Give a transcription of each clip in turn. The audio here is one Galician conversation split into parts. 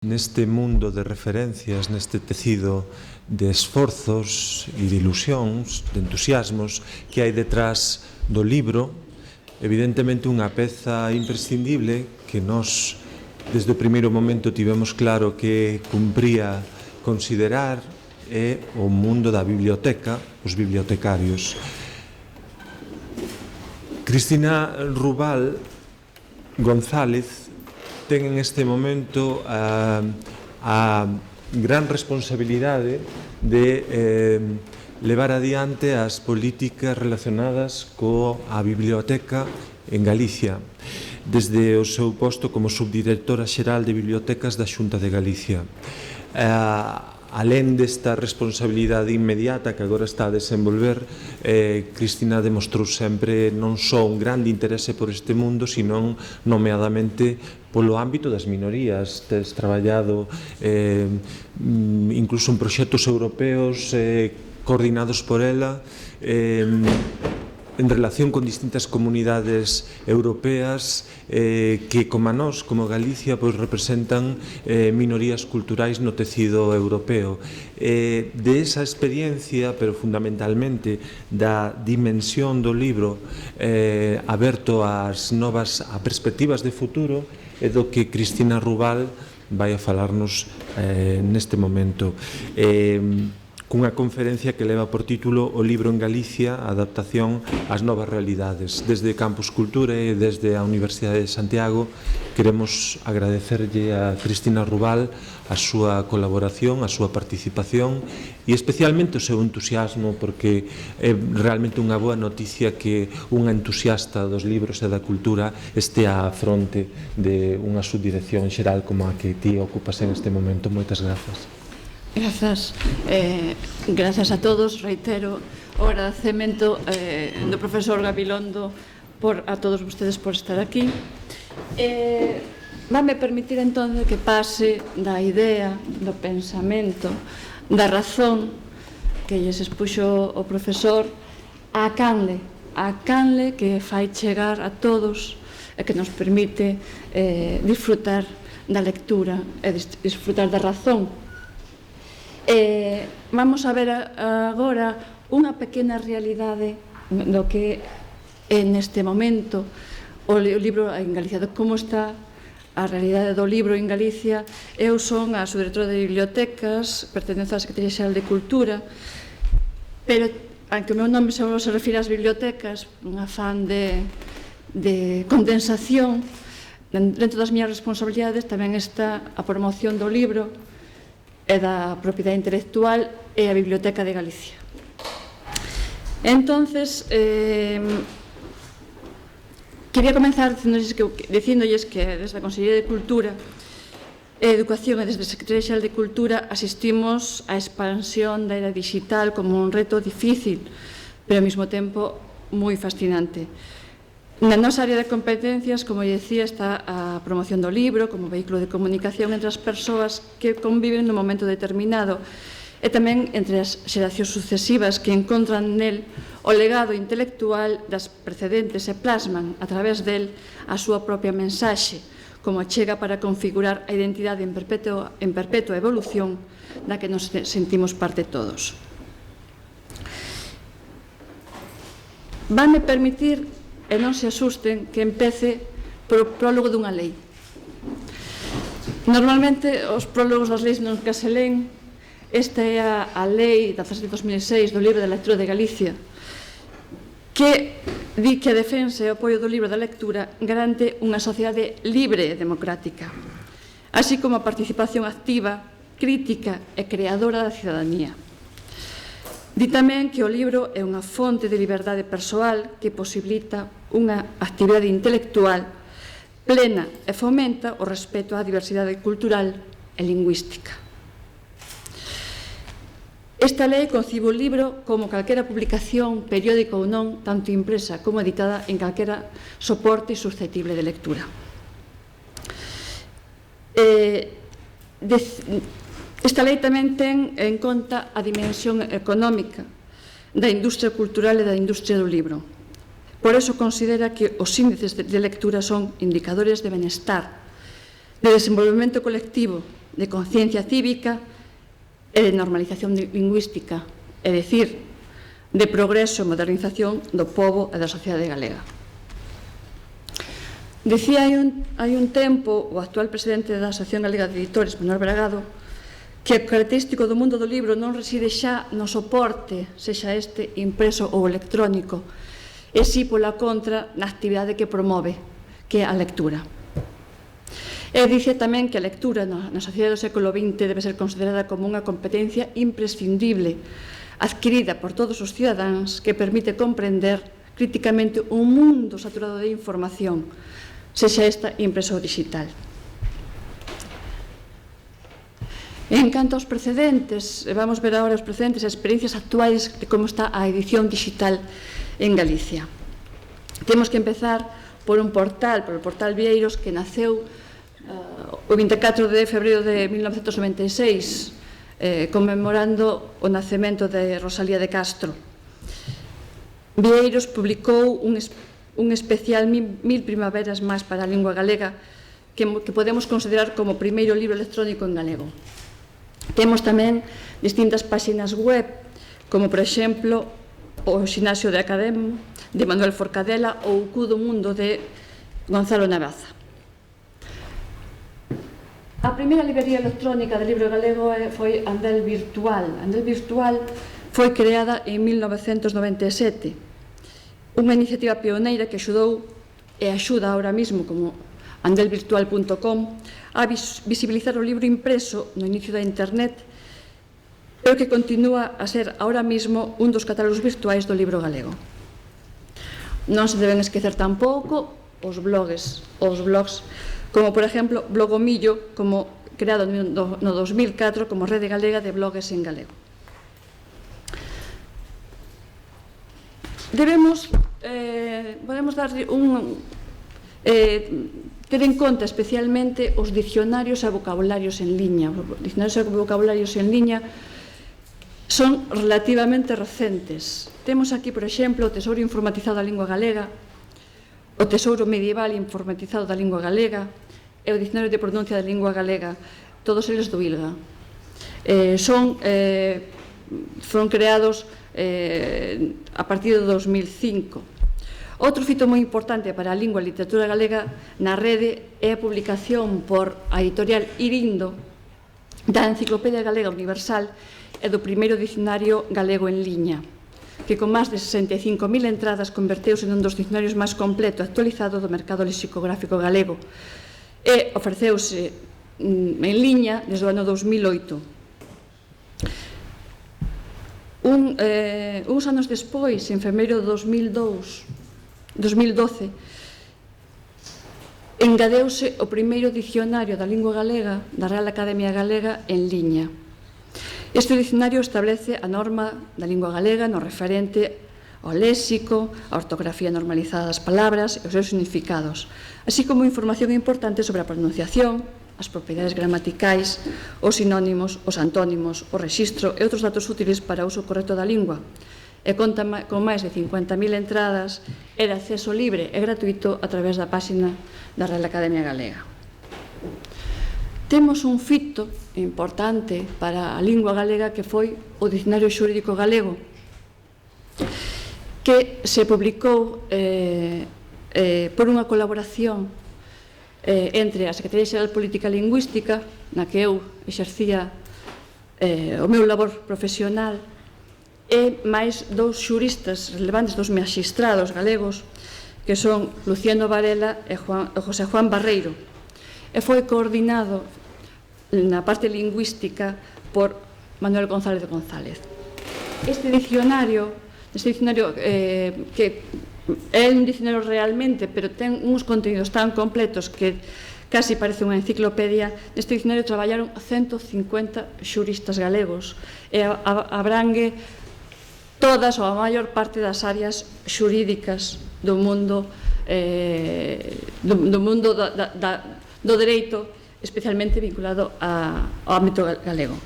Neste mundo de referencias, neste tecido de esforzos e de ilusións, de entusiasmos que hai detrás do libro, evidentemente unha peza imprescindible que nós desde o primeiro momento tivemos claro que cumpría considerar é o mundo da biblioteca, os bibliotecarios. Cristina Rubal González ten en este momento a gran responsabilidade de levar adiante as políticas relacionadas coa biblioteca en Galicia, desde o seu posto como subdirectora xeral de bibliotecas da Xunta de Galicia. Alén desta responsabilidade inmediata que agora está a desenvolver, Cristina demostrou sempre non só un grande interese por este mundo, sino nomeadamente polo ámbito das minorías. Tes traballado incluso en proxectos europeos coordinados por ela, en relación con distintas comunidades europeas que, como a nós, como Galicia, pois representan minorías culturais no tecido europeo. De esa experiencia, pero fundamentalmente da dimensión do libro aberto ás novas perspectivas de futuro, é do que Cristina Rubal vai a falarnos neste momento. Cunha conferencia que leva por título O libro en Galicia, a adaptación ás novas realidades. Desde Campus Cultura e desde a Universidade de Santiago queremos agradecerlle a Cristina Rubal a súa colaboración, a súa participación e especialmente o seu entusiasmo, porque é realmente unha boa noticia que unha entusiasta dos libros e da cultura este á fronte de unha subdirección xeral como a que ti ocupas en este momento. Moitas grazas. Gracias a todos. Reitero o agradecemento do profesor Gabilondo a todos vostedes por estar aquí. Vanme permitir entón que pase da idea, do pensamento, da razón que lles expuxo o profesor a canle que fai chegar a todos e que nos permite disfrutar da lectura e disfrutar da razón. Vamos a ver agora unha pequena realidade do que é neste momento o libro en Galicia, de como está a realidade do libro en Galicia. Eu son a subdirectora de bibliotecas, pertenzo á Secretaría Xeral de Cultura, pero aunque o meu nome se refire ás bibliotecas, un afán de condensación, dentro das miñas responsabilidades tamén está a promoción do libro e da propiedade intelectual e a Biblioteca de Galicia. Entonces, quería comenzar dicindolles que desde a Consellería de Cultura e Educación e desde a Secretaría Xeral de Cultura asistimos á expansión da era digital como un reto difícil, pero ao mesmo tempo moi fascinante. Na nosa área de competencias, como decía, está a promoción do libro como vehículo de comunicación entre as persoas que conviven nun momento determinado e tamén entre as xeracións sucesivas que encontran nel o legado intelectual das precedentes e plasman a través del a súa propia mensaxe, como chega para configurar a identidade en perpetua evolución da que nos sentimos parte todos. Vanme permitir, e non se asusten, que empece polo prólogo dunha lei. Normalmente os prólogos das leis nunca se len. Esta é a lei 17 de 2006 do libro de lectura de Galicia, que di que a defensa e o apoio do libro da lectura garante unha sociedade libre e democrática, así como a participación activa, crítica e creadora da cidadanía. Di tamén que o libro é unha fonte de liberdade persoal que posibilita unha actividade intelectual plena e fomenta o respeto á diversidade cultural e lingüística. Esta lei concibe o libro como calquera publicación, periódica ou non, tanto impresa como editada en calquera soporte susceptible de lectura. Esta lei tamén ten en conta a dimensión económica da industria cultural e da industria do libro. Por eso considera que os índices de lectura son indicadores de benestar, de desenvolvemento colectivo, de conciencia cívica e de normalización lingüística, é dicir, de progreso e modernización do pobo e da sociedade galega. Dicía hai un tempo o actual presidente da Asociación Galega de Editores, Manuel Bragado, que o característico do mundo do libro non reside xa no soporte, sexa este impreso ou electrónico, e si pola contra na actividade que promove, que é a lectura. E dice tamén que a lectura na sociedade do século XX debe ser considerada como unha competencia imprescindible, adquirida por todos os cidadáns, que permite comprender críticamente un mundo saturado de información, sexa esta impreso ou digital. En canto aos precedentes, vamos ver agora os precedentes e experiencias actuais de como está a edición digital en Galicia. Temos que empezar por un portal, por o portal Vieiros, que naceu o 24 de febreiro de 1996, conmemorando o nacemento de Rosalía de Castro. Vieiros publicou un especial 1000 primaveras máis para a lingua galega, que podemos considerar como o primeiro libro electrónico en galego. Temos tamén distintas páxinas web, como, por exemplo, o Xinasio de Academo, de Manuel Forcadela, ou o Cu do Mundo, de Gonzalo Navaza. A primeira librería electrónica de libro galego foi Andel Virtual. Andel Virtual foi creada en 1997, unha iniciativa pioneira que axudou e axuda ahora mesmo, como andelvirtual.com, a visibilizar o libro impreso no inicio da internet, e o que continúa a ser ahora mesmo un dos catálogos virtuais do libro galego. Non se deben esquecer tampouco os blogs, como, por exemplo, Blogomillo, como creado no 2004 como Rede Galega de Blogs en Galego. Podemos darlle ter en conta especialmente os dicionarios e vocabularios en liña. Os dicionarios e vocabularios en liña son relativamente recentes. Temos aquí, por exemplo, o Tesouro informatizado da lingua galega, o Tesouro medieval informatizado da lingua galega e o Dicionario de pronuncia da lingua galega, todos eles do ILGA. Foron creados a partir de 2005. Outro fito moi importante para a lingua e a literatura galega na rede é a publicación por a editorial Irindo da Enciclopedia Galega Universal e do primeiro dicionario galego en liña, que con máis de 65.000 entradas converteuse nun dos dicionarios máis completo e actualizado do mercado lexicográfico galego e ofreceuse en liña desde o ano 2008. Uns anos despois, en febreiro de 2012, engadeuse o primeiro dicionario da lingua galega da Real Academia Galega en liña. Este dicionario establece a norma da lingua galega no referente ao léxico, a ortografía normalizada das palabras e os seus significados, así como información importante sobre a pronunciación, as propiedades gramaticais, os sinónimos, os antónimos, o rexistro e outros datos útiles para o uso correcto da lingua. E conta con máis de 50.000 entradas e de acceso libre e gratuito a través da páxina da Real Academia Galega. Temos un fito importante para a lingua galega que foi o Dicionario Xurídico Galego, que se publicou por unha colaboración entre a Secretaría Xeral de Política Lingüística, na que eu exercía o meu labor profesional, e máis dous xuristas relevantes, dos magistrados galegos, que son Luciano Varela e José Juan Barreiro, e foi coordinado na parte lingüística por Manuel González de González. Este dicionario que é un dicionario realmente, pero ten uns contidos tan completos que casi parece unha enciclopedia. Neste dicionario traballaron 150 xuristas galegos e abrangue todas ou a maior parte das áreas xurídicas do mundo do dereito, especialmente vinculado ao ámbito galego.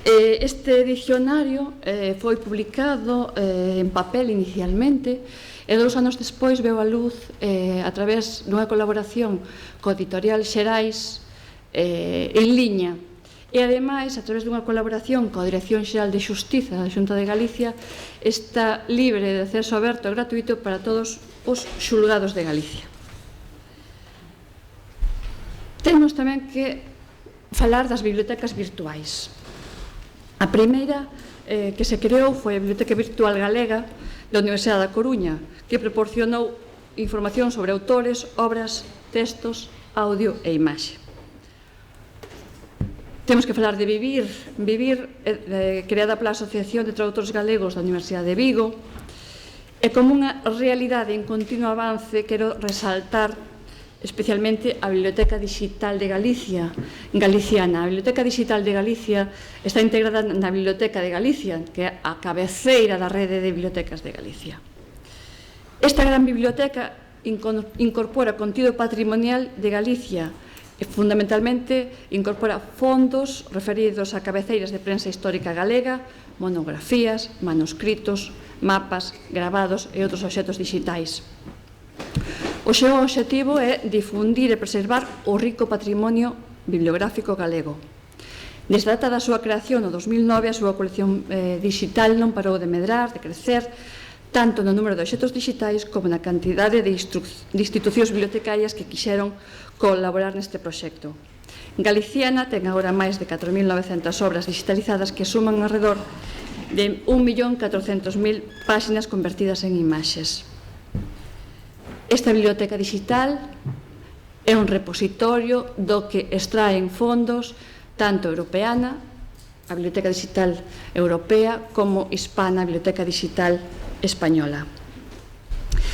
Este dicionario foi publicado en papel inicialmente e 2 anos despois veu a luz a través dunha colaboración co Editorial Xerais en liña e ademais a través dunha colaboración coa Dirección Xeral de Xustiza da Xunta de Galicia está libre de acceso aberto e gratuito para todos os xulgados de Galicia. Temos tamén que falar das bibliotecas virtuais. A primeira que se creou foi a Biblioteca Virtual Galega da Universidade da Coruña, que proporcionou información sobre autores, obras, textos, audio e imaxe. Temos que falar de Vivir, creada pola Asociación de Traductores Galegos da Universidade de Vigo, e como unha realidade en continuo avance quero resaltar especialmente a Biblioteca Digital de Galicia, galiciana. A Biblioteca Digital de Galicia está integrada na Biblioteca de Galicia, que é a cabeceira da rede de bibliotecas de Galicia. Esta gran biblioteca incorpora contido patrimonial de Galicia e fundamentalmente incorpora fondos referidos a cabeceiras de prensa histórica galega, monografías, manuscritos, mapas, gravados e outros obxectos digitais. O seu obxectivo é difundir e preservar o rico patrimonio bibliográfico galego. Desde a data da súa creación, no 2009, a súa colección digital non parou de medrar, de crecer, tanto no número de obxectos digitais como na cantidade de institucións bibliotecarias que quixeron colaborar neste proxecto. Galiciana ten agora máis de 4.900 obras digitalizadas que suman alrededor de 1.400.000 páxinas convertidas en imaxes. Esta biblioteca digital é un repositorio do que extraen fondos tanto europeana, a Biblioteca Digital Europea, como hispana, a Biblioteca Digital Española.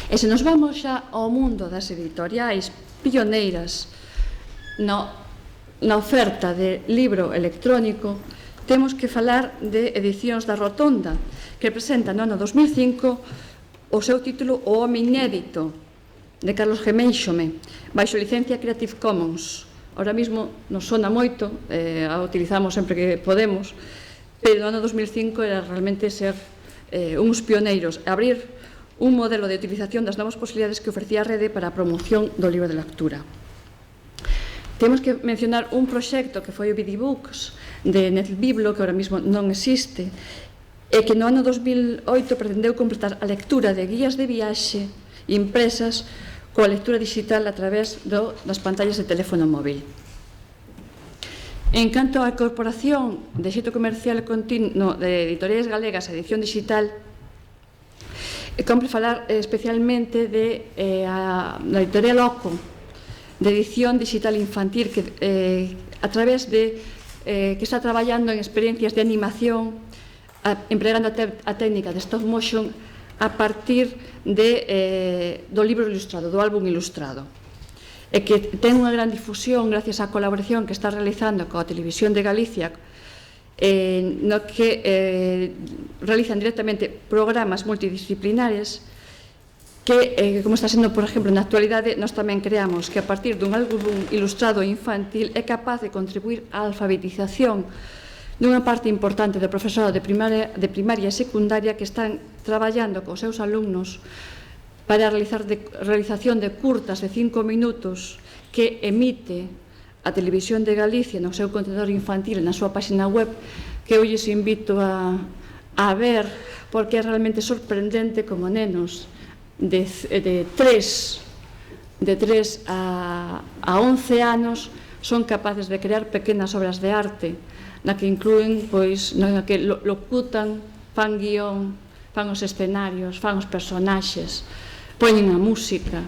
E se nos vamos xa ao mundo das editoriais pioneiras na oferta de libro electrónico, temos que falar de Edicións da Rotonda, que presenta no ano 2005 o seu título O Home Inédito, de Carlos Gemeixome, baixo licencia Creative Commons. Ahora mesmo nos sona moito, a utilizamos sempre que podemos, pero no ano 2005 era realmente ser uns pioneiros, abrir un modelo de utilización das novas posibilidades que ofrecía a rede para a promoción do libro de lectura. Temos que mencionar un proxecto que foi o Vidibooks de NetBiblo, que ahora mesmo non existe, e que no ano 2008 pretendeu completar a lectura de guías de viaxe impresas coa lectura digital a través das pantallas de teléfono móvil. En canto á incorporación de xeito comercial continuo de editoriais galegas a edición digital, compre falar especialmente da editorial Oco, de edición digital infantil, que a través de que está traballando en experiencias de animación, empregando a técnica de stop motion a partir do libro ilustrado, do álbum ilustrado, e que ten unha gran difusión gracias á colaboración que está realizando coa Televisión de Galicia, no que realizan directamente programas multidisciplinares que, como está sendo, por exemplo, na actualidade, nós tamén creamos que a partir dun álbum ilustrado infantil é capaz de contribuir á alfabetización dunha parte importante do profesorado de primaria e secundaria que están traballando cos seus alumnos para a realización de curtas de 5 minutos que emite a Televisión de Galicia no seu contenedor infantil na súa página web, que eu lles invito a ver, porque é realmente sorprendente como nenos de 3 a 11 anos son capaces de crear pequenas obras de arte na que incluen, na que locutan, fan guión, fan os escenarios, fan os personaxes, poñen a música,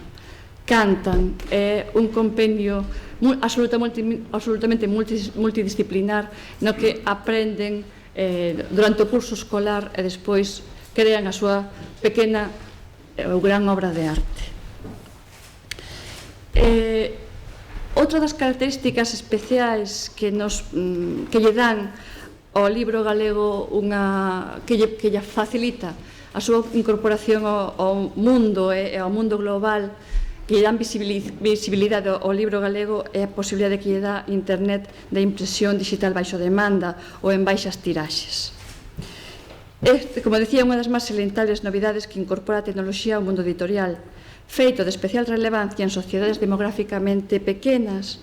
cantan. É un compendio absolutamente multidisciplinar no que aprenden durante o curso escolar e despois crean a súa pequena ou gran obra de arte. Outra das características especiais que lle dan ao libro galego que lle facilita a súa incorporación ao mundo e ao mundo global que lle dan visibilidade ao libro galego é a posibilidade que lle dá internet da impresión digital baixo demanda ou en baixas tiraxes. Como decía, unha das máis salientables novidades que incorpora a tecnoloxía ao mundo editorial, feito de especial relevancia en sociedades demográficamente pequenas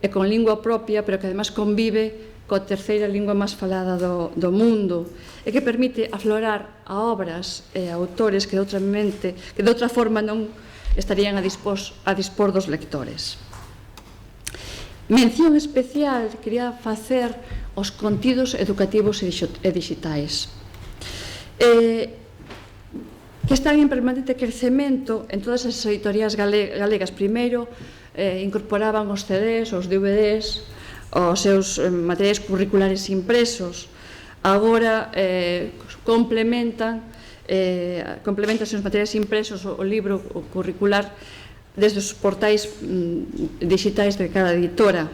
e con lingua propia, pero que además convive coa terceira lingua máis falada do mundo e que permite aflorar a obras e a autores que de outra forma non estarían a dispor dos lectores. Mención especial quería facer aos contidos educativos e digitais, que están en permanente crecemento en todas as editoriais galegas. Primeiro, incorporaban os CDs, os DVDs, os seus materiais curriculares impresos. Agora complementan os materiais impresos, o libro curricular, desde os portais digitais de cada editora.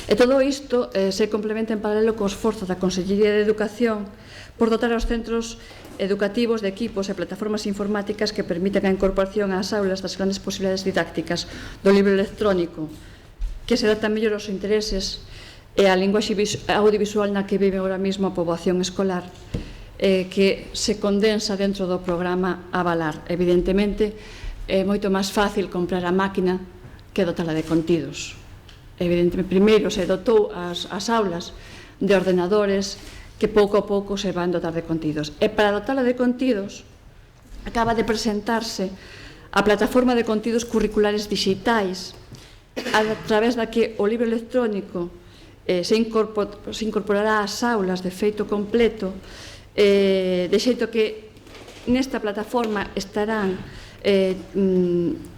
E todo isto se complementa en paralelo co esforzo da Consellería de Educación por dotar aos centros educativos de equipos e plataformas informáticas que permiten a incorporación ás aulas das grandes posibilidades didácticas do libro electrónico, que se adaptan mellor aos intereses e a linguaxe audiovisual na que vive agora mesmo a poboación escolar, que se condensa dentro do programa Avalar. Evidentemente, é moito máis fácil comprar a máquina que dotala de contidos. Evidentemente, primeiro se dotou as aulas de ordenadores que pouco a pouco se van dotar de contidos. E para dotala de contidos, acaba de presentarse a plataforma de contidos curriculares digitais, a través da que o libro electrónico se incorporará ás aulas de feito completo, de xeito que nesta plataforma estarán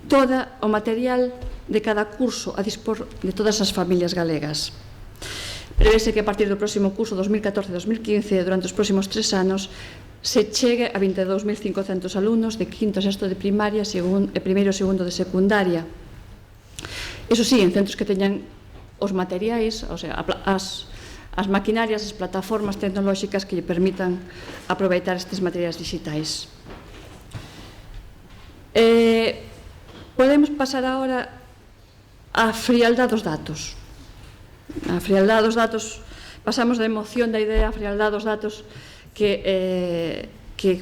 todo o material de cada curso a dispor de todas as familias galegas. Prevese que a partir do próximo curso 2014-2015, durante os próximos 3 anos, se chegue a 22.500 alumnos de quinto e sexto de primaria e primeiro e segundo de secundaria. Iso sí, en centros que teñan os materiais, o sea, as maquinarias, as plataformas tecnolóxicas que lle permitan aproveitar estes materiais digitais. Podemos pasar agora á frialdade dos datos. A frialdade dos datos, pasamos da emoción da idea a frialdade dos datos que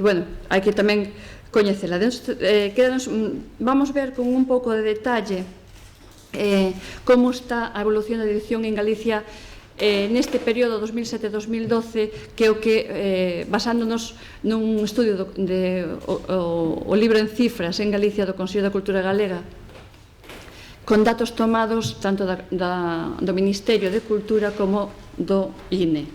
bueno, hai que tamén coñecela. Vamos ver con un pouco de detalle como está a evolución da edición en Galicia neste período 2007-2012, que é o que, basándonos nun estudio o libro en cifras en Galicia do Consello da Cultura Galega, con datos tomados tanto do Ministerio de Cultura como do INE.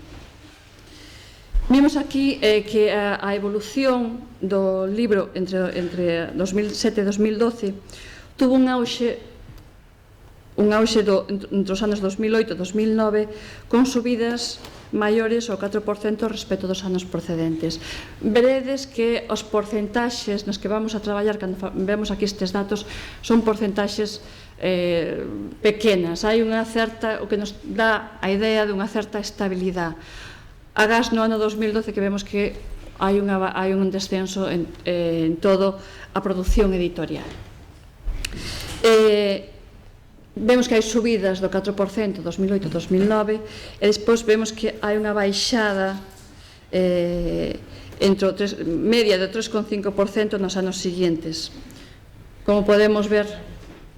Vimos aquí que a evolución do libro entre 2007 e 2012 tuvo un auxe entre os anos 2008 e 2009 con subidas maiores ao 4% respecto dos anos precedentes. Veredes que os porcentaxes nos que vamos a traballar cando vemos aquí estes datos son porcentaxes pequenas. Hai unha certa, o que nos dá a idea de unha certa estabilidade. Agás no ano 2012 que vemos que hai un descenso en todo a produción editorial. Vemos que hai subidas do 4% 2008-2009 e despois vemos que hai unha baixada media de 3,5% nos anos seguintes, como podemos ver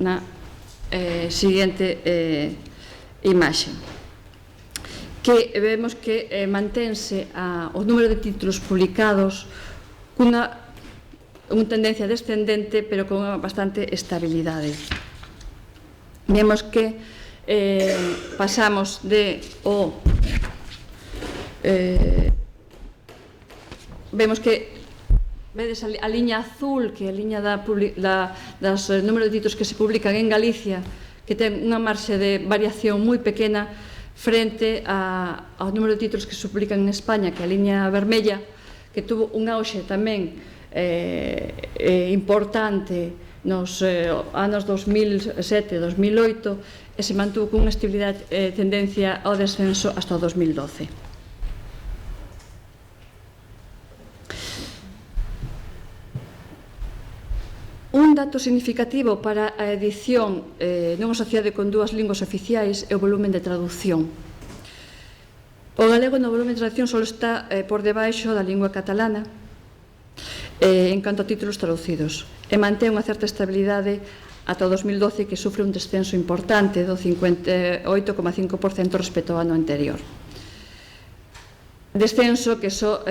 na seguinte imaxe, que vemos que mantense o número de títulos publicados cunha tendencia descendente, pero con unha bastante estabilidade. Vemos que pasamos vemos que vedes a liña azul, que é a liña das número de títulos que se publican en Galicia, que ten unha marxe de variación moi pequena frente ao número de títulos que se publican en España, que é a liña vermella, que tuvo un auxe tamén importante nos anos 2007-2008 e se mantuvo con unha estabilidade tendencia ao descenso hasta o 2012. Un dato significativo para a edición nunha sociedade con dúas linguas oficiais é o volumen de traducción. O galego no volumen de traducción só está por debaixo da lingua catalana en canto a títulos traducidos e mantén unha certa estabilidade ata o 2012, que sufre un descenso importante do 58,5% respecto ao ano anterior. Descenso que só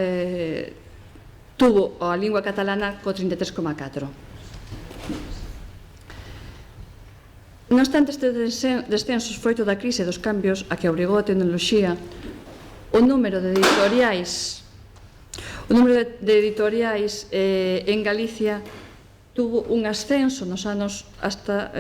tuvo a lingua catalana co 33,4%. Non obstante este descenso froito da crise e dos cambios a que obrigou a tecnoloxía, o número de editoriais en Galicia tuvo un ascenso nos anos hasta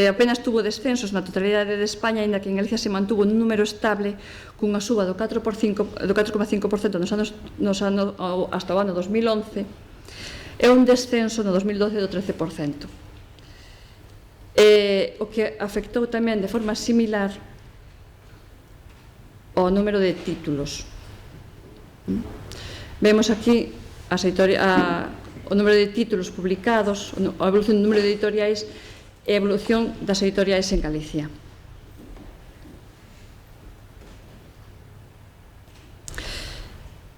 apenas tuvo descensos na totalidade de España, aínda que en Galicia se mantuvo un número estable cunha suba do 4,5% hasta o ano 2011 e un descenso no 2012 do 13%. O que afectou tamén de forma similar ao número de títulos. Vemos aquí o número de títulos publicados, a evolución do número de editoriais e a evolución das editoriais en Galicia.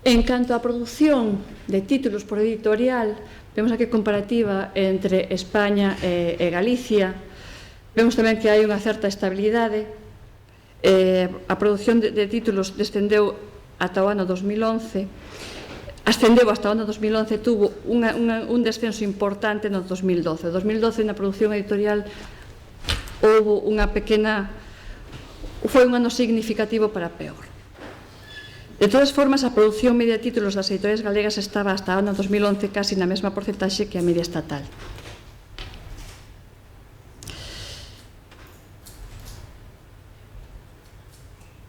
En canto á produción de títulos por editorial, vemos aquí a comparativa entre España e Galicia. Vemos tamén que hai unha certa estabilidade. A produción de títulos descendeu ata o ano 2011, ascendeu hasta o ano 2011, tuvo un descenso importante no 2012. O 2012 na produción editorial houve unha pequena... foi un ano significativo para peor. De todas formas, a produción media de títulos das editoriais galegas estaba hasta o ano 2011 casi na mesma porcentaxe que a media estatal.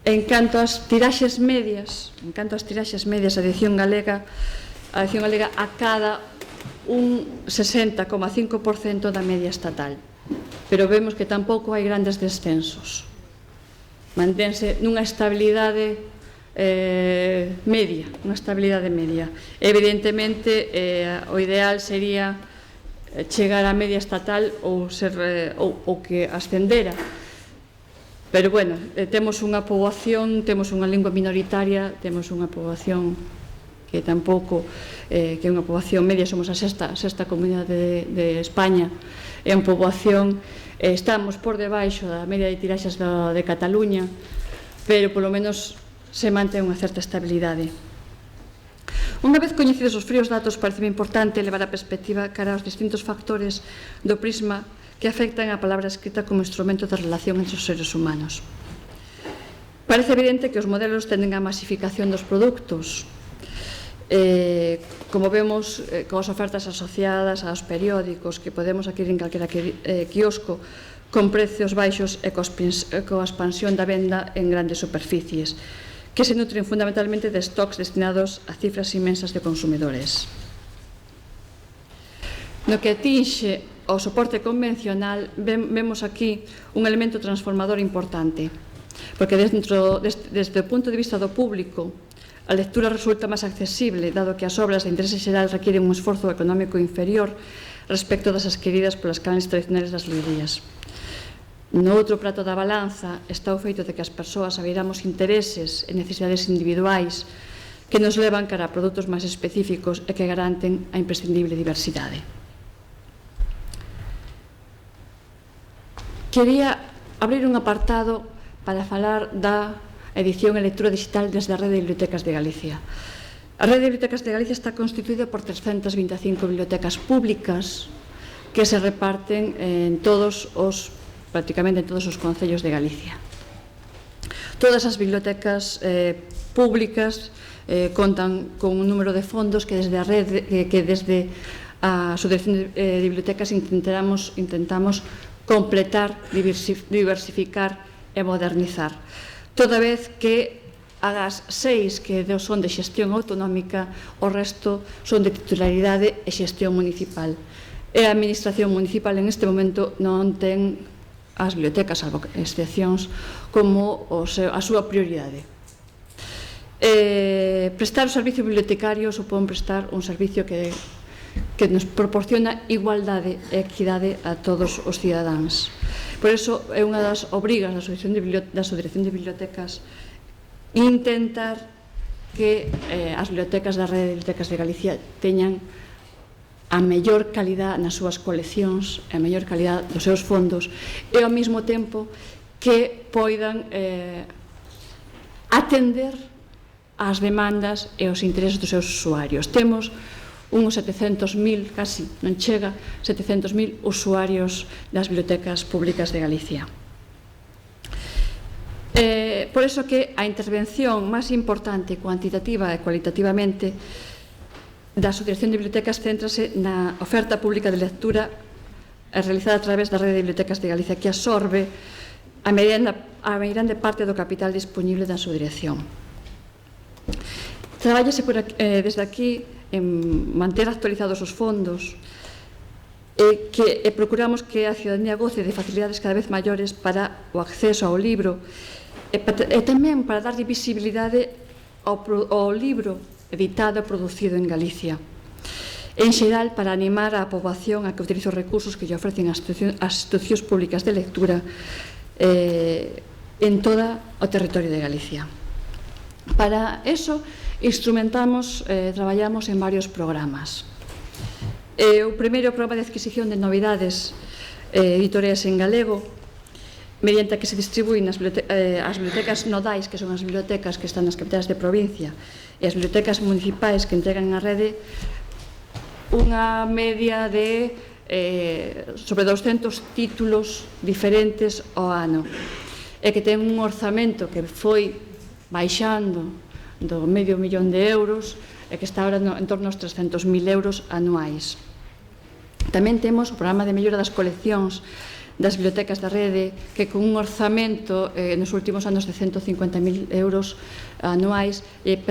En canto ás tiraxes medias, a edición galega acada un 60,5% da media estatal, pero vemos que tampouco hai grandes descensos. Mantense nunha estabilidade media, Evidentemente, o ideal sería chegar á media estatal ou que ascendera. Pero, bueno, temos unha poboación, temos unha lingua minoritaria, temos unha poboación que tampouco, que é unha poboación media, somos a sexta comunidade de España, é unha poboación, estamos por debaixo da media de tiraxes de Cataluña, pero polo menos se mantén unha certa estabilidade. Unha vez coñecidos os fríos datos, parece importante levar a perspectiva cara aos distintos factores do prisma que afectan a palabra escrita como instrumento de relación entre os seres humanos. Parece evidente que os modelos tenden a masificación dos produtos, como vemos coas ofertas asociadas aos periódicos que podemos adquirir en calquera quiosco con precios baixos e coa expansión da venda en grandes superficies, que se nutren fundamentalmente de stocks destinados a cifras inmensas de consumidores. No que atinxe ao soporte convencional, vemos aquí un elemento transformador importante, porque desde o punto de vista do público, a lectura resulta máis accesible, dado que as obras de interese xeral requiren un esforzo económico inferior respecto das adquiridas polas canles tradicionales das librerías. No outro prato da balanza está o feito de que as persoas abriramos intereses e necesidades individuais que nos levan cara a produtos máis específicos e que garanten a imprescindible diversidade. Quería abrir un apartado para falar da edición e lectura digital desde a Rede de Bibliotecas de Galicia. A Rede de Bibliotecas de Galicia está constituída por 325 bibliotecas públicas que se reparten prácticamente en todos os concellos de Galicia. Todas as bibliotecas públicas contan con un número de fondos que desde a rede, que desde a Subdirección de Bibliotecas intentamos completar, diversificar e modernizar. Toda vez que as 6 que son de xestión autonómica, o resto son de titularidade e xestión municipal. E a Administración municipal en este momento non ten as bibliotecas, salvo excepcións, como a súa prioridade. Prestar o servicio bibliotecario supón prestar un servicio que nos proporciona igualdade e equidade a todos os cidadáns. Por iso é unha das obrigas da Asociación de Bibliotecas intentar que as bibliotecas da Rede de Bibliotecas de Galicia teñan a mellor calidad nas súas coleccións, a mellor calidad dos seus fondos e ao mesmo tempo que poidan atender as demandas e os intereses dos seus usuarios. Temos uns 700.000, casi non chega, 700.000 usuarios das bibliotecas públicas de Galicia. Por iso que a intervención máis importante cuantitativa e cualitativamente da Asociación de Bibliotecas céntrase na oferta pública de lectura realizada a través da Rede de Bibliotecas de Galicia, que absorbe a meirande parte do capital disponible da súa dirección. Trabállase desde aquí en manter actualizados os fondos e procuramos que a ciudadanía goce de facilidades cada vez maiores para o acceso ao libro e tamén para darlle visibilidade ao libro editado e producido en Galicia. En xeral, para animar a poboación a que utilice os recursos que lle ofrecen as institucións públicas de lectura en todo o territorio de Galicia. Para eso, traballamos en varios programas. O primeiro programa de adquisición de novidades editoriais en galego, mediante a que se distribúen as bibliotecas nodais, que son as bibliotecas que están nas capitais de provincia, e as bibliotecas municipais que entregan á rede unha media de sobre 200 títulos diferentes ao ano, e que ten un orzamento que foi baixando do medio millón de euros e que está ahora en torno aos 300.000 euros anuais. Tamén temos o programa de mellora das coleccións das bibliotecas da rede, que con un orzamento nos últimos anos de 150.000 euros anuais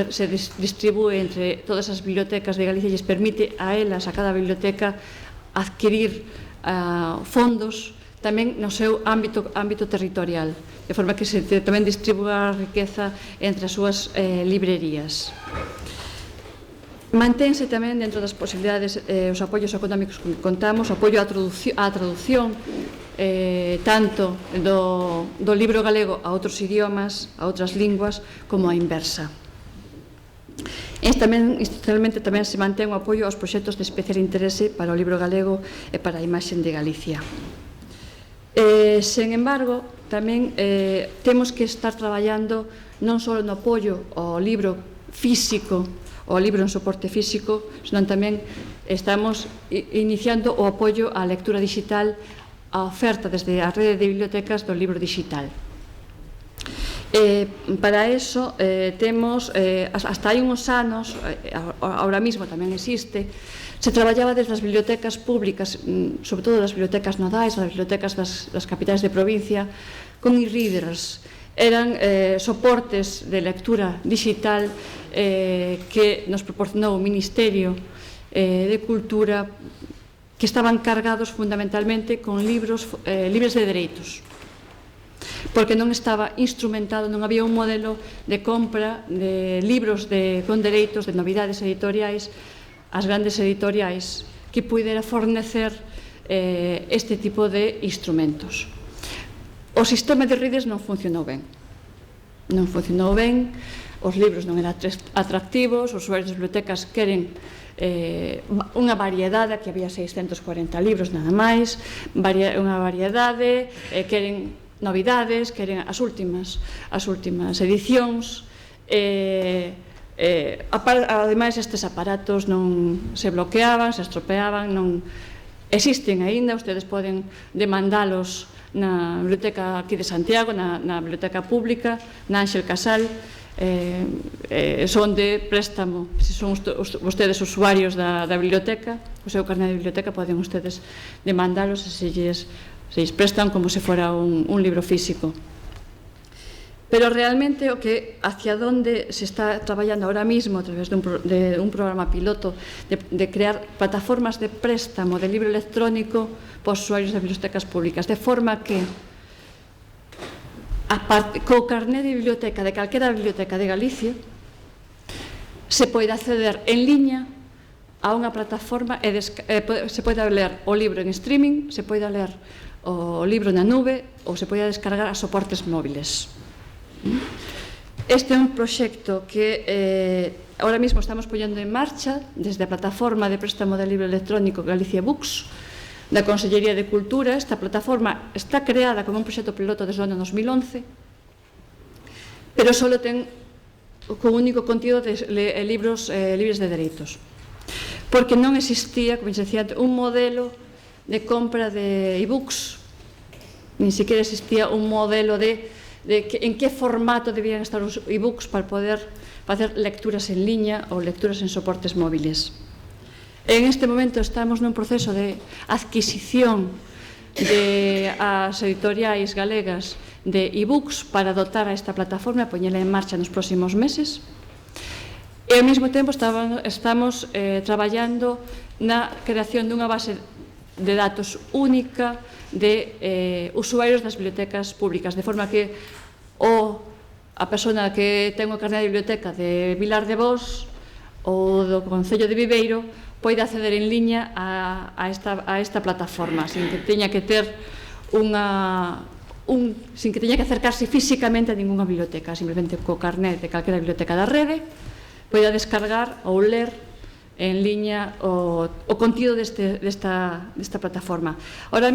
se distribúe entre todas as bibliotecas de Galicia e lles permite a elas, a cada biblioteca, adquirir fondos tamén no seu ámbito territorial, de forma que se tamén distribúa a riqueza entre as súas librerías. Mantense tamén dentro das posibilidades os apoios económicos que contamos, o apoio á traducción tanto do libro galego a outros idiomas, a outras linguas, como a inversa. Institucionalmente tamén se mantén o apoio aos proxectos de especial interese para o libro galego e para a imaxe de Galicia. Sen embargo, tamén temos que estar traballando non só no apoio ao libro físico, ao libro en soporte físico, senón tamén estamos iniciando o apoio á lectura digital, a oferta desde a rede de bibliotecas do libro digital. Para eso temos, hasta hai uns anos, ahora mesmo tamén existe, se traballaba desde as bibliotecas públicas, sobre todo das bibliotecas nodais, das bibliotecas das capitais de provincia, con e-readers. Eran soportes de lectura digital que nos proporcionou o Ministerio de Cultura, que estaban cargados fundamentalmente con libros libres de dereitos, porque non estaba instrumentado, non había un modelo de compra de libros con dereitos, de novidades editoriais, as grandes editoriais, que pudera fornecer este tipo de instrumentos. O sistema de readers non funcionou ben. Non funcionou ben, os libros non eran atractivos, os usuarios das bibliotecas queren unha variedade, que había 640 libros nada máis, unha variedade, queren novidades, queren as últimas edicións. Ademais, estes aparatos non se bloqueaban, se estropeaban, non existen aínda, ustedes poden demandalos na biblioteca aquí de Santiago, na biblioteca pública, na Ángel Casal, son de préstamo. Se son vostedes usuarios da biblioteca, o seu carné de biblioteca, poden ustedes demandalos e se lles prestan como se fora un libro físico. Pero realmente o que hacia onde se está traballando ahora mismo a través de un programa piloto de crear plataformas de préstamo de libro electrónico para os usuarios das bibliotecas públicas, de forma que co carné de biblioteca de calquera biblioteca de Galicia se pode acceder en liña a unha plataforma e se pode ler o libro en streaming, se pode ler o libro na nube ou se pode descargar a soportes móviles. Este é un proxecto que ahora mesmo estamos poñendo en marcha desde a plataforma de préstamo de libro electrónico Galicia Books da Consellería de Cultura. Esta plataforma está creada como un proxecto piloto desde o ano 2011, pero só ten con único contido de libros libres de dereitos, porque non existía, como se decía, un modelo de compra de e-books, nin siquiera existía un modelo de en que formato debían estar os e-books para poder facer lecturas en liña ou lecturas en soportes móviles. En este momento estamos nun proceso de adquisición de as editoriais galegas de e-books para dotar a esta plataforma e poñela en marcha nos próximos meses. E ao mesmo tempo estamos traballando na creación dunha base de datos única de usuarios das bibliotecas públicas, de forma que a persona que ten o carné de biblioteca de Vilar de Bos ou do Concello de Viveiro pode acceder en liña a esta plataforma sin que teña que ter sin que teña que acercarse físicamente a ninguna biblioteca, simplemente co carné de calquera biblioteca da rede pode descargar ou ler en liña o contido desta plataforma. Ahora,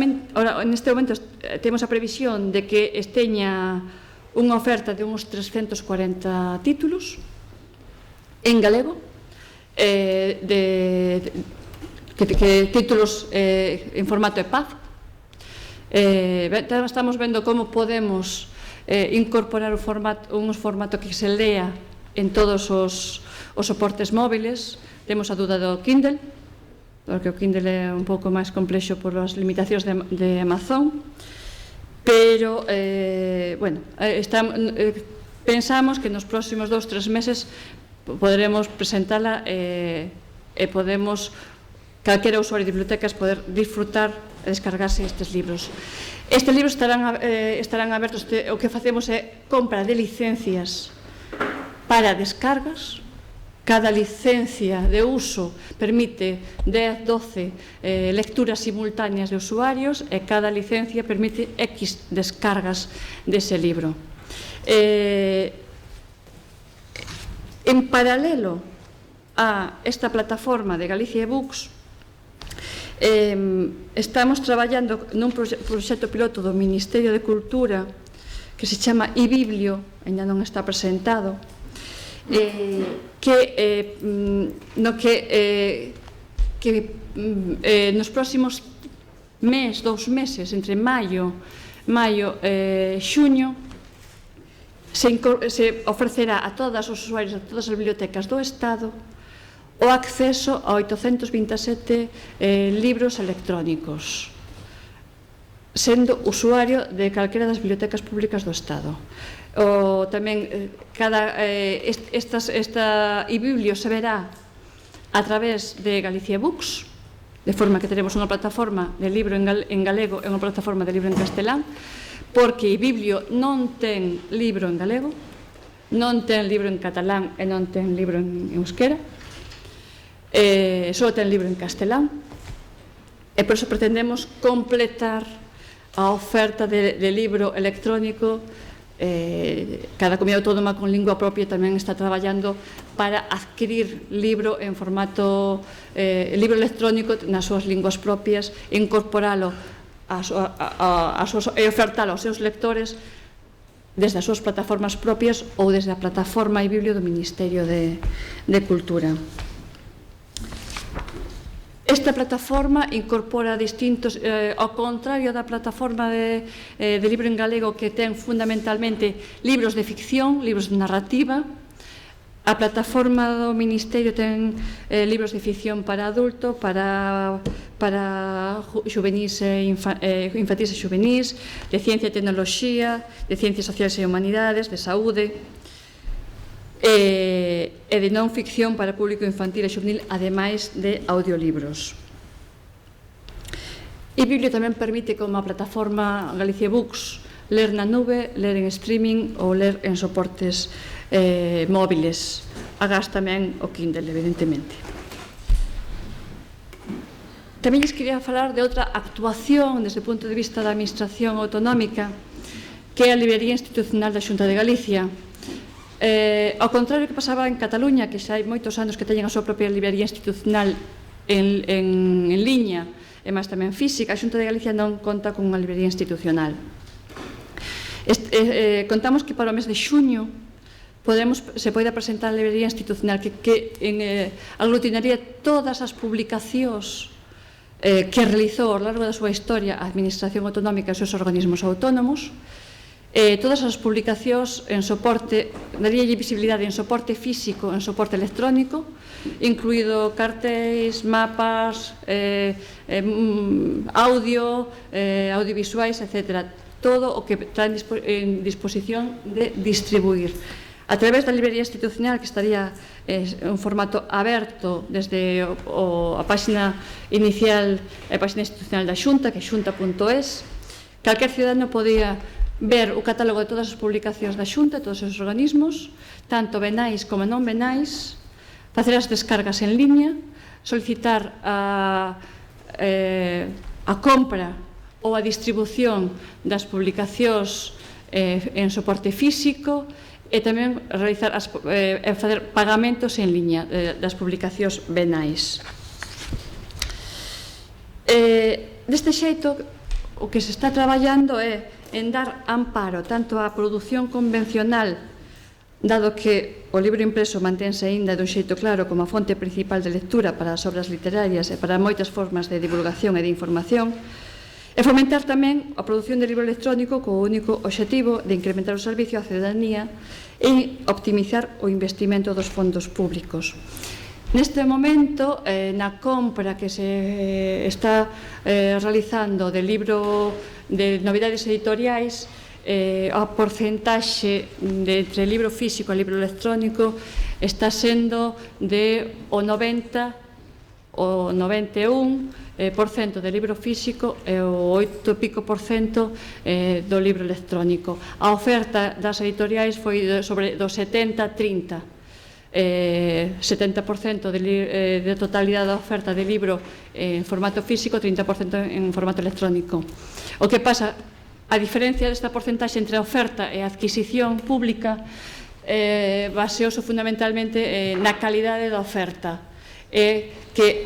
neste momento, temos a previsión de que teña unha oferta de uns 340 títulos en galego, títulos en formato EPUB. Estamos vendo como podemos incorporar un formato que se lea en todos os soportes móviles. Temos a dúda do Kindle, porque o Kindle é un pouco máis complexo por as limitacións de Amazon, pero, bueno, pensamos que nos próximos 2-3 meses poderemos presentala e podemos, calquera usuario de bibliotecas, poder disfrutar e descargarse estes libros. Estes libros estarán abertos, o que facemos é compra de licencias para descargas. Cada licencia de uso permite 10-12 lecturas simultáneas de usuarios e cada licencia permite X descargas dese libro. En paralelo a esta plataforma de Galicia Books, estamos traballando nun proxecto piloto do Ministerio de Cultura que se chama eBiblio, ainda non está presentado, que nos próximos 2 meses, entre maio e xuño, se ofrecerá a todos os usuarios, a todas as bibliotecas do Estado, o acceso a 827 libros electrónicos, sendo usuario de calquera das bibliotecas públicas do Estado. Tamén esta eBiblio se verá a través de Galicia Books, de forma que teremos unha plataforma de libro en galego e unha plataforma de libro en castelán, porque eBiblio non ten libro en galego, non ten libro en catalán e non ten libro en euskera, só ten libro en castelán, e por iso pretendemos completar a oferta de libro electrónico. Cada comunidade autónoma con lingua propia tamén está traballando para adquirir libro en formato libro electrónico nas súas linguas propias e incorporalo e ofertalo aos seus lectores desde as súas plataformas propias ou desde a plataforma eBiblio do Ministerio de Cultura. Esta plataforma incorpora distintos, ao contrario da plataforma de libro en galego, que ten fundamentalmente libros de ficción, libros de narrativa. A plataforma do Ministerio ten libros de ficción para adulto, para juvenís infantis e juvenís, de ciencia e tecnoloxía, de ciencias sociais e humanidades, de saúde, e de non ficción para público infantil e xuvenil, ademais de audiolibros. eBiblio tamén permite, como a plataforma Galicia Books, ler na nube, ler en streaming ou ler en soportes móviles. Agás tamén o Kindle, evidentemente. Tamén lles quería falar de outra actuación desde o punto de vista da Administración Autonómica, que é a Librería Institucional da Xunta de Galicia. Ao contrario que pasaba en Cataluña, que xa hai moitos anos que teñen a súa propia librería institucional en liña, e máis tamén física, a Xunta de Galicia non conta con unha librería institucional. Contamos que para o mes de xuño se pode presentar a librería institucional que aglutinaría todas as publicacións que realizou ao largo da súa historia a Administración Autonómica e os seus organismos autónomos, todas as publicacións en soporte, daríalle visibilidade en soporte físico, en soporte electrónico, incluído cartéis, mapas, audio, audiovisuais, etc. Todo o que está en disposición de distribuir. A través da librería institucional, que estaría en formato aberto desde a página inicial, a página institucional da Xunta, que é xunta.es, calquer cidadano podía ver o catálogo de todas as publicacións da Xunta, todos os organismos, tanto venais como non venais, facer as descargas en liña, solicitar a compra ou a distribución das publicacións en soporte físico, e tamén facer pagamentos en liña das publicacións venais. Deste xeito, o que se está traballando é en dar amparo tanto á produción convencional, dado que o libro impreso mantense aínda dun xeito claro como a fonte principal de lectura para as obras literarias e para moitas formas de divulgación e de información, e fomentar tamén a produción de libro electrónico co único obxectivo de incrementar o servicio á cidadanía e optimizar o investimento dos fondos públicos. Neste momento, na compra que se está realizando de libro de novidades editoriais, a porcentaxe entre libro físico e libro electrónico está sendo de o 90 o 91% de libro físico e o 8% do libro electrónico. A oferta das editoriais foi sobre do 70-30, 70% de totalidade da oferta de libro en formato físico, 30% en formato electrónico. O que pasa, a diferencia desta porcentaxe entre a oferta e a adquisición pública baseouse fundamentalmente na calidade da oferta, que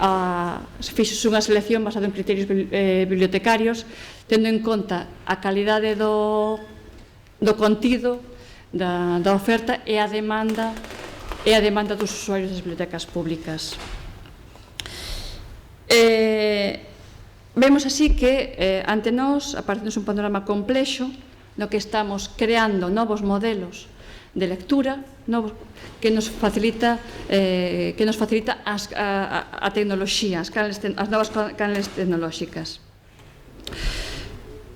fixose unha selección basada en criterios bibliotecarios, tendo en conta a calidade do contido da oferta e a demanda dos usuarios das bibliotecas públicas. Vemos así que ante nós aparece un panorama complexo no que estamos creando novos modelos de lectura que nos facilita a tecnoloxía, as novas canles tecnolóxicas.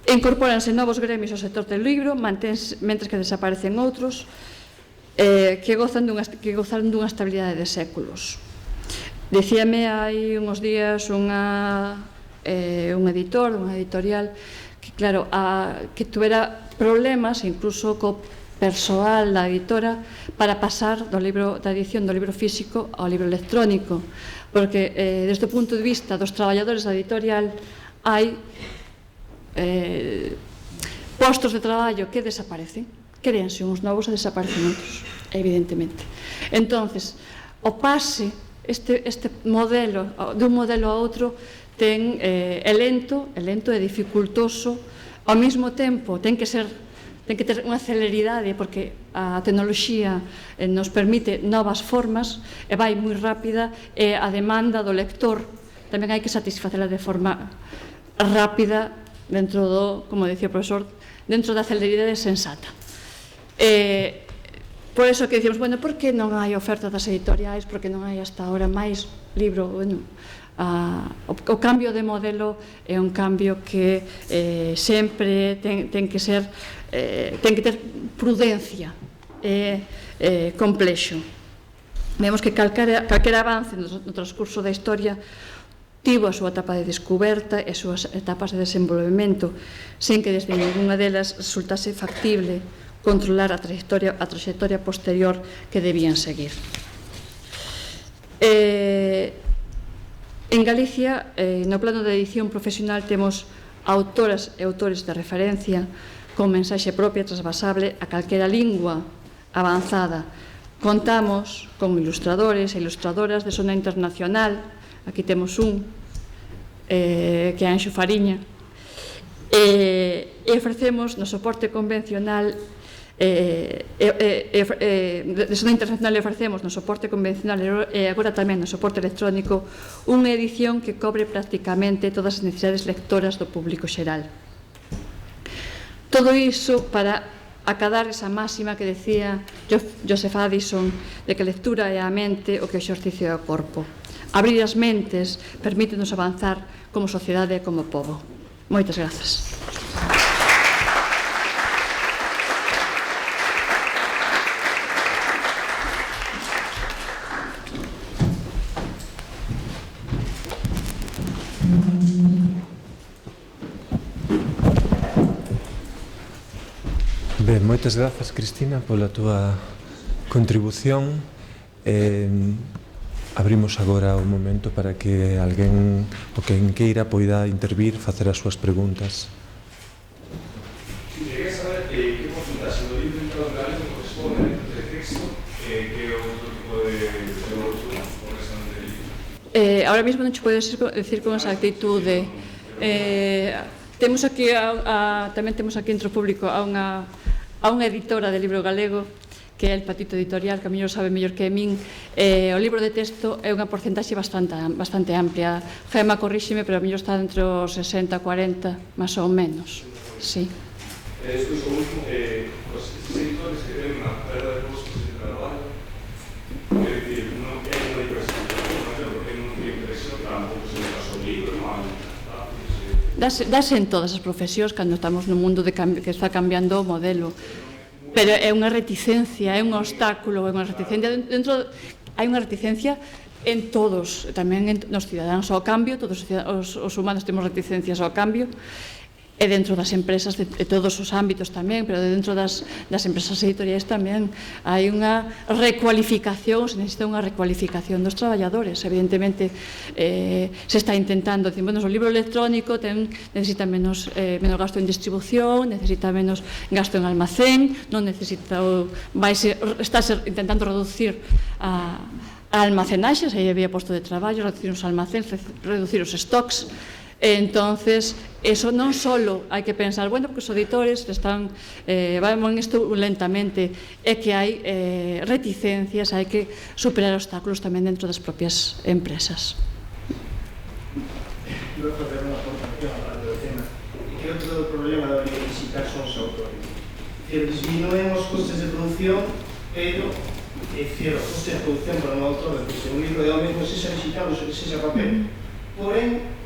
Incorpóranse novos gremios ao sector del libro, mentres que desaparecen outros que gozan dunha estabilidade de séculos. Dicíame hai uns días un editor, unha editorial, que claro, que tuvera problemas incluso co persoal da editora para pasar da edición do libro físico ao libro electrónico, porque desde o punto de vista dos traballadores da editorial hai postos de traballo que desaparecen, créanse uns novos e desaparecen outros, evidentemente. Entonces, o pase, este modelo, dun modelo a outro, é lento e dificultoso, ao mesmo tempo ten que ter unha celeridade, porque a tecnoloxía nos permite novas formas e vai moi rápida, e a demanda do lector tamén hai que satisfacela de forma rápida dentro do, como dicía o profesor, dentro da celeridade sensata. Por eso que dicimos, bueno, por que non hai oferta das editoriais, por que non hai hasta ahora máis libro? Bueno, o cambio de modelo é un cambio que sempre ten que ser, ten que ter prudencia, é complexo. Vemos que calquera avance no transcurso da historia tivo a súa etapa de descoberta e as súas etapas de desenvolvemento, sen que desde ninguna delas resultase factible controlar a trayectoria posterior que debían seguir. En Galicia, no plano de edición profesional, temos autoras e autores de referencia con mensaxe propia transvasable a calquera lingua avanzada. Contamos con ilustradores e ilustradoras de zona internacional. Aquí temos un, que é Anxo Fariña, e ofrecemos no soporte convencional de zona internacional, e ofrecemos no soporte convencional e agora tamén no soporte electrónico unha edición que cobre prácticamente todas as necesidades lectoras do público xeral. Todo iso para acadar esa máxima que decía Joseph Addison de que a lectura é a mente o que o exercicio é o corpo. Abrir as mentes permítenos avanzar como sociedade e como pobo. Moitas grazas. Ben, moitas grazas, Cristina, pola túa contribución. Abrimos agora o momento para que alguén, o quen queira, poida intervir, facer as súas preguntas. Quería saber que porcentaxe do libro entrado en galego corresponde de texto que é outro tipo de evolución por esa de libro. Ahora mesmo non te podes decir con exactitude. Temos aquí, tamén temos aquí entre o público a unha editora de libro galego, que é el Patito Editorial, que a mellor sabe mellor que a min. O libro de texto é unha porcentaxe bastante amplia. Gema, corríxime, pero a mellor está entre os 60-40, máis ou menos. Sí. Despois, o último, os editores que ten unha perda de costos de traballo, é dicir, non hai unha diversificación, porque non ten impresión, tampouco se me pasou o libro, non hai Dase en todas as profesións cando estamos no mundo que está cambiando o modelo, pero é unha reticencia, é un obstáculo, é unha reticencia hai unha reticencia en todos, tamén nos cidadáns ao cambio. Todos os humanos temos reticencias ao cambio, e dentro das empresas de todos os ámbitos tamén, pero dentro das empresas editoriais tamén hai unha recualificación, se necesita unha recualificación dos traballadores. Evidentemente se está intentando, bueno, o libro electrónico necesita menos gasto en distribución, necesita menos gasto en almacén, non necesita, está intentando reducir a almacenaxes, aí había posto de traballo, reducir os almacéns, reducir os stocks. Entonces, eso non só hai que pensar, bueno, porque os editores van isto lentamente, é que hai reticencias, hai que superar obstáculos tamén dentro das propias empresas. Vou fazer unha aportación ao do tema. Que outro problema da libro digital son os autores. Disminuem os costes de produción, pero os costes de produción para un autor, se un libro é o mesmo sexa digital ou sexa papel, porén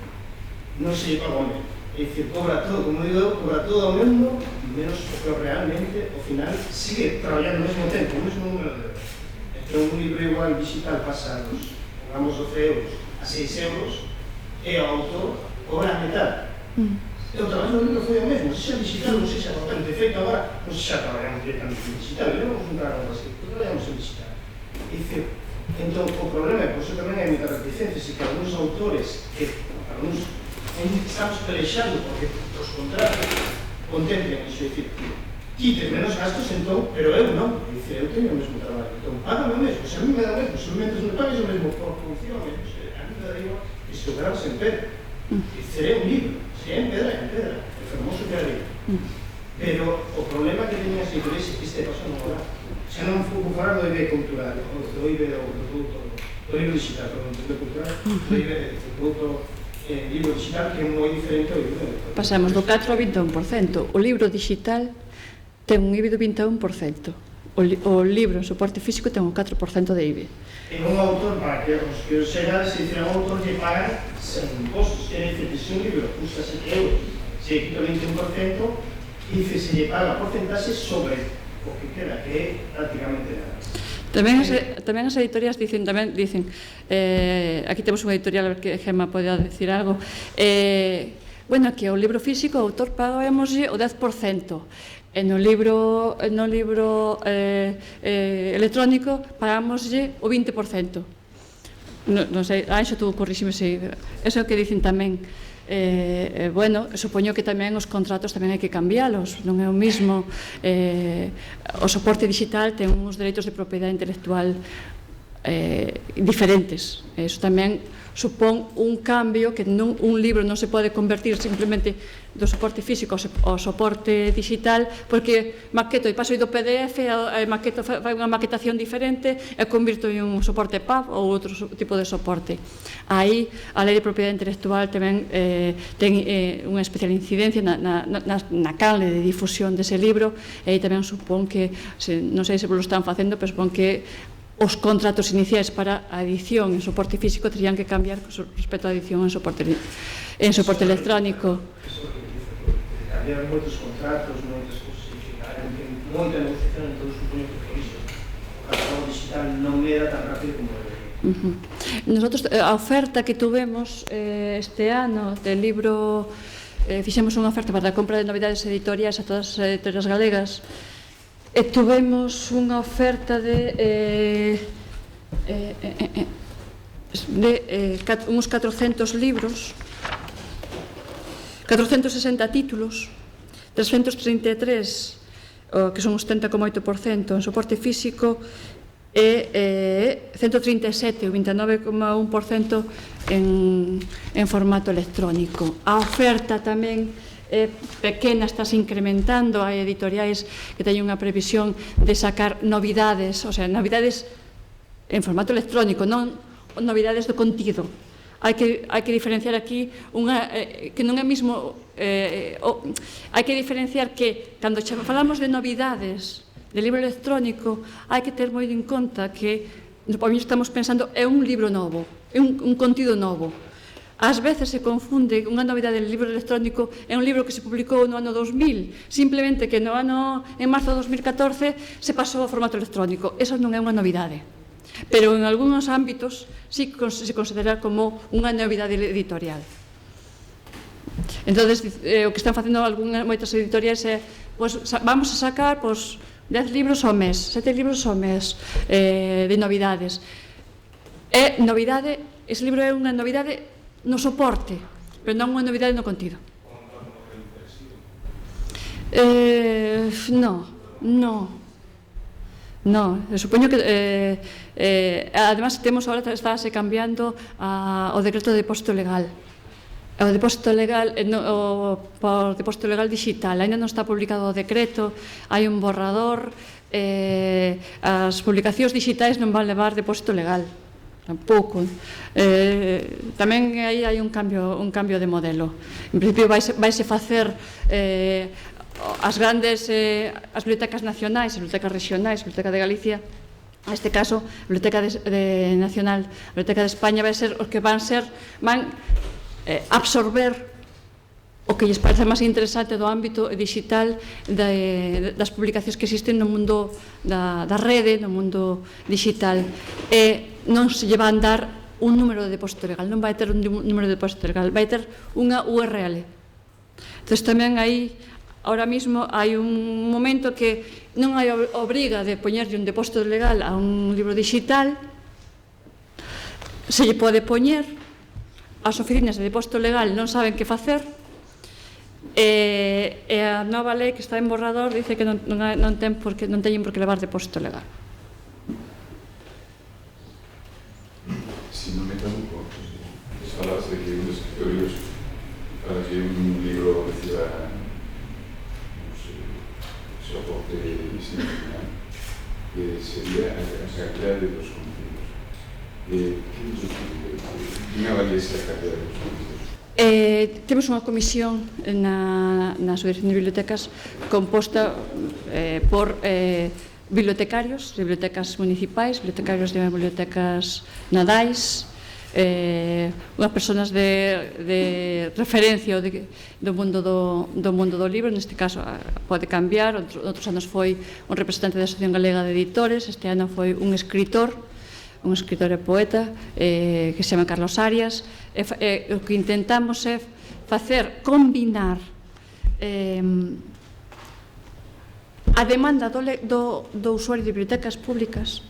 non se lle paga o mesmo. É dicir, cobra todo, como digo eu, cobra todo ao mesmo, menos o que realmente, ao final, sigue traballando ao mesmo tempo, o mesmo número de euros. Entón, un libro igual digital pasa dos, pongamos 12 euros a 6 euros, e o autor cobra a metade. E o traballo do libro foi o mesmo, sexa digital ou sexa papel. De feito, agora, non se xa traballamos directamente en digital, e non vamos entrar algo así, traballamos en digital. É dicir, entón, o problema é, por iso tamén hai moitas reticencias, e que algúns autores, estamos pelexando porque os contratos contemplen iso, é dicir, ti tes menos gastos, entón, pero eu non, é dicir, eu teño o mesmo traballo, entón, págame o mesmo, se a mí me dá o mesmo, se mentres me pagues o mesmo por función, a mí me dá igual, e se o grabas en pedra, e seré un libro, se é en pedra, é fermoso que arriba. Pero o problema que teñen as editoriais é que este paso non o dá. Xa non vou falar do IBE cultural, do IBE do libro digital, do cultural, do IBE do produto libro digital, que é moi diferente ao libro electrónico. Pasamos do 4 ao 21%. O libro digital ten un IBI do 21%. O libro en soporte físico ten un 4% de IBI. E un autor, para que os que os xerais, se dicir, un autor lle pagan sen impostos. É dicir, que se un libro custa 7 euros, se quita o 21%, e se lle paga porcentaxe sobre o que queda, que é prácticamente nada. Tamén as editorias dicen, aquí temos unha editorial que Gema pode decir algo, bueno, que o libro físico o autor pagámoslle o 10%, E no libro electrónico pagámoslle o 20%. Non sei, Anxo, tú corríxime se... Eso é o que dicen tamén. Bueno, supoño que tamén os contratos tamén hai que cambiálos. Non é o mismo. O soporte digital ten uns dereitos de propiedade intelectual diferentes. Eso tamén supón un cambio que un libro non se pode convertir simplemente do soporte físico ao soporte digital, porque maqueto e paso do PDF, maqueto fai unha maquetación diferente e convirto en un soporte PAB ou outro tipo de soporte. Aí a Lei de Propiedade Intelectual tamén ten unha especial incidencia na canle de difusión dese libro, e aí tamén supón que, non sei se lo están facendo, pero supón que os contratos iniciais para a edición en soporte físico terían que cambiar respecto á edición en soporte electrónico. Cambiaron moitos contratos, moitas cousas, moita negociación, entón supoño que por iso o catálogo digital non era tan rápido como debería. Nosotros, a oferta que tuvemos este ano del libro, fixemos unha oferta para a compra de novidades editoriais a todas as editorias galegas. E tuvemos unha oferta de uns 400 libros, 460 títulos, 333, que son uns 70,8% en soporte físico, e 137, o 29,1% en formato electrónico. A oferta tamén pequena, estás incrementando. Hai editoriais que teñen unha previsión de sacar novidades, o sea, novidades en formato electrónico, non novidades do contido. Hai que diferenciar aquí que non é mesmo, hai que diferenciar que cando falamos de novidades de libro electrónico, hai que ter moi en conta que estamos pensando é un libro novo, é un contido novo. Ás veces se confunde unha novidade del libro electrónico é un libro que se publicou no ano 2000, simplemente que en marzo de 2014 se pasou ao formato electrónico. Eso non é unha novidade, pero en algúns ámbitos sí se considera como unha novidade editorial. Entón, o que están facendo moitas editoriais é vamos a sacar 10 libros ao mes, 7 libros ao mes de novidades. É novidade, ese libro é unha novidade no soporte, pero non unha novidade no contido. Non, supoño que además temos agora, estáse cambiando o decreto de depósito legal. O depósito legal, por depósito legal digital, ainda non está publicado o decreto, hai un borrador, as publicacións digitais non van levar depósito legal. Tampouco. Tamén aí hai un cambio de modelo. En principio vaise facer as grandes as bibliotecas nacionais, as bibliotecas regionais, a Biblioteca de Galicia, neste caso a Biblioteca Nacional, a Biblioteca de España vai ser os que van absorber o que lles parece máis interesante do ámbito digital das publicacións que existen no mundo da rede, no mundo digital, e non se lle van dar un número de depósito legal, non vai ter un número de depósito legal, vai ter unha URL. Entón tamén aí, ahora mismo, hai un momento que non hai obriga de poñerlle un depósito legal a un libro digital, se lle pode poñer, as oficinas de depósito legal non saben que facer, e a nova lei que está en borrador dice que non teñen por que levar depósito legal. Si non me equivoco, falabas de que un escritorios para que un libro reciba soporte institucional sería a calidad de los contenidos. ¿Qué avalias a calidad de los contenidos? Temos unha comisión na Asociación de Bibliotecas composta por bibliotecarios de bibliotecas municipais, bibliotecarios de bibliotecas nadais, unhas persoas de referencia do mundo do libro. Neste caso pode cambiar, outros anos foi un representante da Asociación Galega de Editores, este ano foi un escritor e poeta que se chama Carlos Arias. O que intentamos é combinar a demanda do usuario de bibliotecas públicas,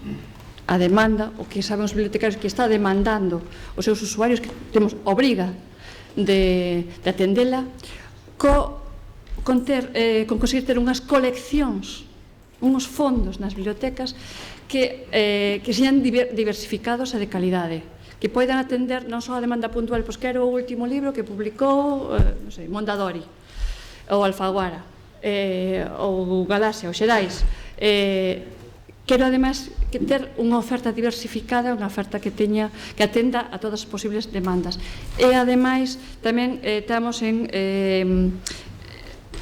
a demanda, o que saben os bibliotecarios que está demandando os seus usuarios, que temos obriga de atendela, con conseguir ter unhas coleccións, uns fondos nas bibliotecas que sean diversificados e de calidade, que poidan atender non só a demanda puntual, pois quero o último libro que publicou, non sei, Mondadori, ou Alfaguara, ou Galaxia, ou Xerais. Quero, ademais, ter unha oferta diversificada, unha oferta que atenda a todas as posibles demandas. E, ademais, tamén estamos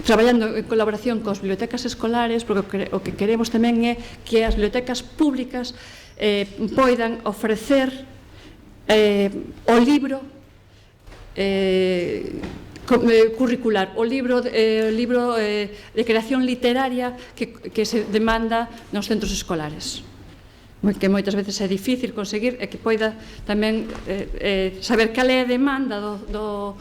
traballando en colaboración cos bibliotecas escolares, porque o que queremos tamén é que as bibliotecas públicas poidan ofrecer o libro curricular, o libro de creación literaria que se demanda nos centros escolares, que moitas veces é difícil conseguir, e que poida tamén saber cal é a demanda do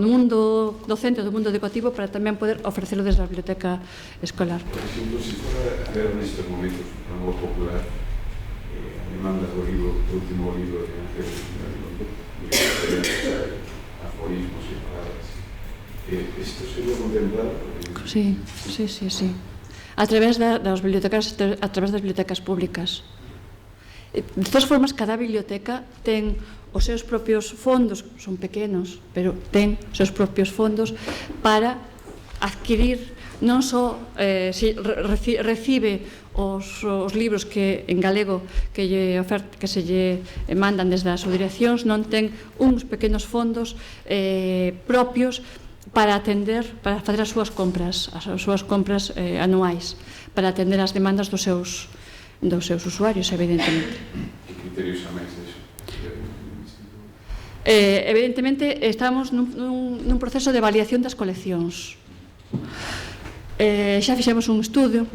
mundo docente, do mundo educativo, para tamén poder ofrecerlo desde a biblioteca escolar. Por exemplo, se fora a ver nestes momentos un amor popular, a demanda do último libro de Ángel, aforismos e palabras, isto sería contemplado? Sí. A través das bibliotecas, a través das bibliotecas públicas. De todas formas, cada biblioteca ten os seus propios fondos, son pequenos, pero ten os seus propios fondos para adquirir, non só recibe os libros que en galego que se lle mandan desde as subdireccións, non ten uns pequenos fondos propios para facer as súas compras anuais, para atender as demandas dos seus usuarios, evidentemente. Que criterios a máis disso? Evidentemente, estamos nun proceso de avaliación das coleccións. Xa fixemos un estudio,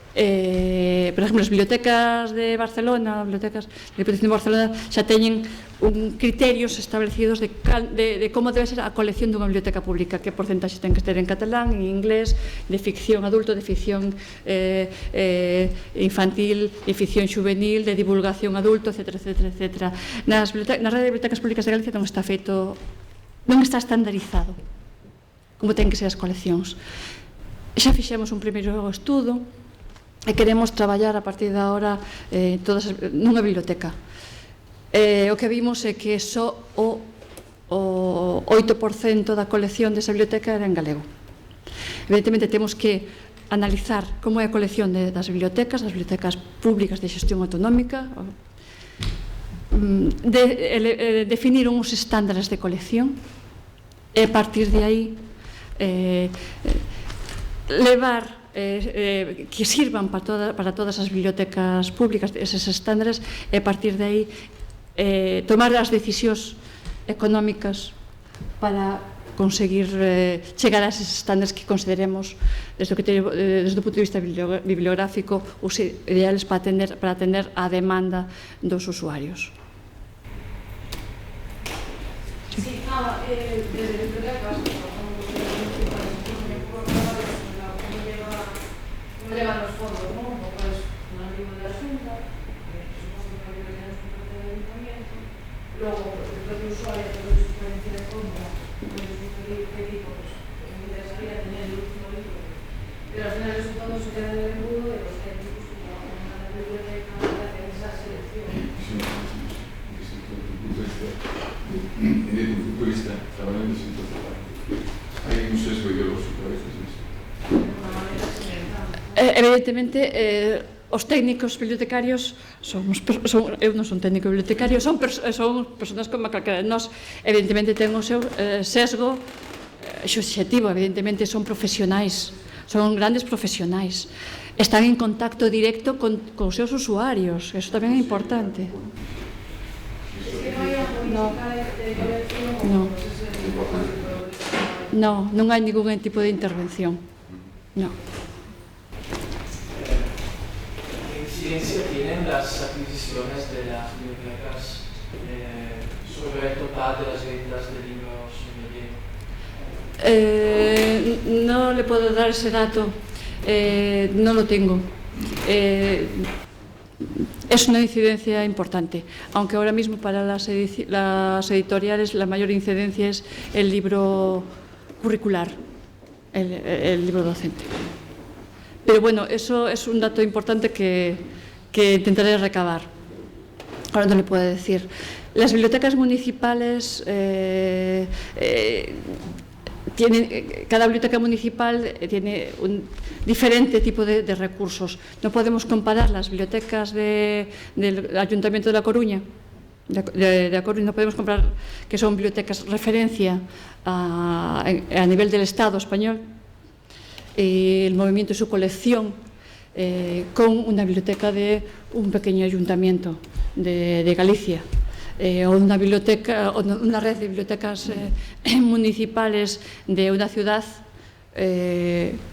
por exemplo, as bibliotecas de Barcelona, as bibliotecas de Diputación de Barcelona xa teñen criterios establecidos de como debe ser a colección dunha biblioteca pública, que porcentaxe ten que ter en catalán, en inglés, de ficción adulto, de ficción infantil, de ficción juvenil, de divulgación adulto, etc. Na rede de bibliotecas públicas de Galicia non está estandarizado como ten que ser as coleccións. Xa fixemos un primeiro estudo e queremos traballar a partir de agora nunha biblioteca. O que vimos é que só o 8% da colección desa biblioteca era en galego. Evidentemente, temos que analizar como é a colección das bibliotecas públicas de xestión autonómica, definir uns estándares de colección e a partir de aí levar que sirvan para todas as bibliotecas públicas eses estándares e a partir de aí tomar as decisións económicas para conseguir chegar a eses estándares que consideremos desde o punto de vista bibliográfico os ideales para atender a demanda dos usuarios. Sí, nada, desde bibliotecas llegan los fondos, ¿no? Como es un amigo de la Junta, supuesto que hay que tener un contrato de ayuntamiento, luego el propio usuario a través de su experiencia de compra, puede sugerir qué tipo, pues me interesaría tener el último libro, pero al final el resultado se queda en el embudo de los técnicos que trabajan en la biblioteca para hacer esa selección. Desde tu punto de vista, trabajando en el sector, hay un sesgo ideológico a veces. Evidentemente, os técnicos bibliotecarios eu non son técnico bibliotecario, son persoas como calquera de nós. Evidentemente ten o seu sesgo subxectivo, evidentemente son profesionais, son grandes profesionais, están en contacto directo con os seus usuarios, eso tamén é importante. Non hai ningún tipo de intervención. Non. ¿Qué incidencia tienen las adquisiciones de las bibliotecas sobre el total de las ventas de libros en gallego? No le puedo dar ese dato. no lo tengo. Es una incidencia importante, aunque ahora mismo para las editoriales la mayor incidencia es el libro curricular, el libro docente. Pero bueno, eso es un dato importante que intentaré recabar. Ahora no le puedo decir. Las bibliotecas municipales cada biblioteca municipal tiene un diferente tipo de recursos. No podemos comparar las bibliotecas del Ayuntamiento de La Coruña, no podemos comparar que son bibliotecas referencia a nivel del Estado español, el movimiento y su colección, con una biblioteca de un pequeño ayuntamiento de Galicia. O una biblioteca, o una red de bibliotecas municipales de una ciudad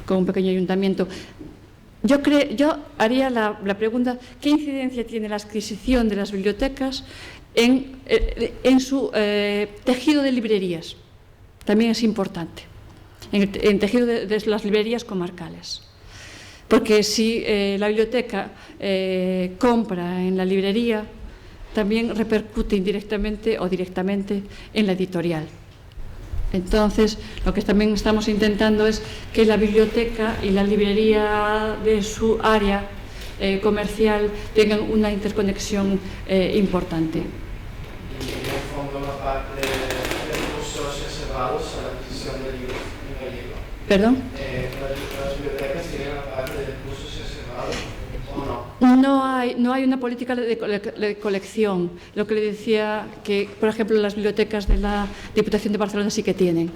con un pequeño ayuntamiento. Yo haría la pregunta: ¿qué incidencia tiene la adquisición de las bibliotecas en su tejido de librerías? También es importante, en tejido de las librerías comarcales. Porque si la biblioteca compra en la librería, también repercute indirectamente o directamente en la editorial. Entonces, lo que también estamos intentando es que la biblioteca y la librería de su área comercial tengan una interconexión importante. Y en el fondo una parte de recursos reservados a la adquisición de libros en gallego. ¿Perdón? Las bibliotecas tienen una parte de recursos reservados. No hay una política de colección. Lo que le decía, que por ejemplo las bibliotecas de la Diputación de Barcelona sí que tienen.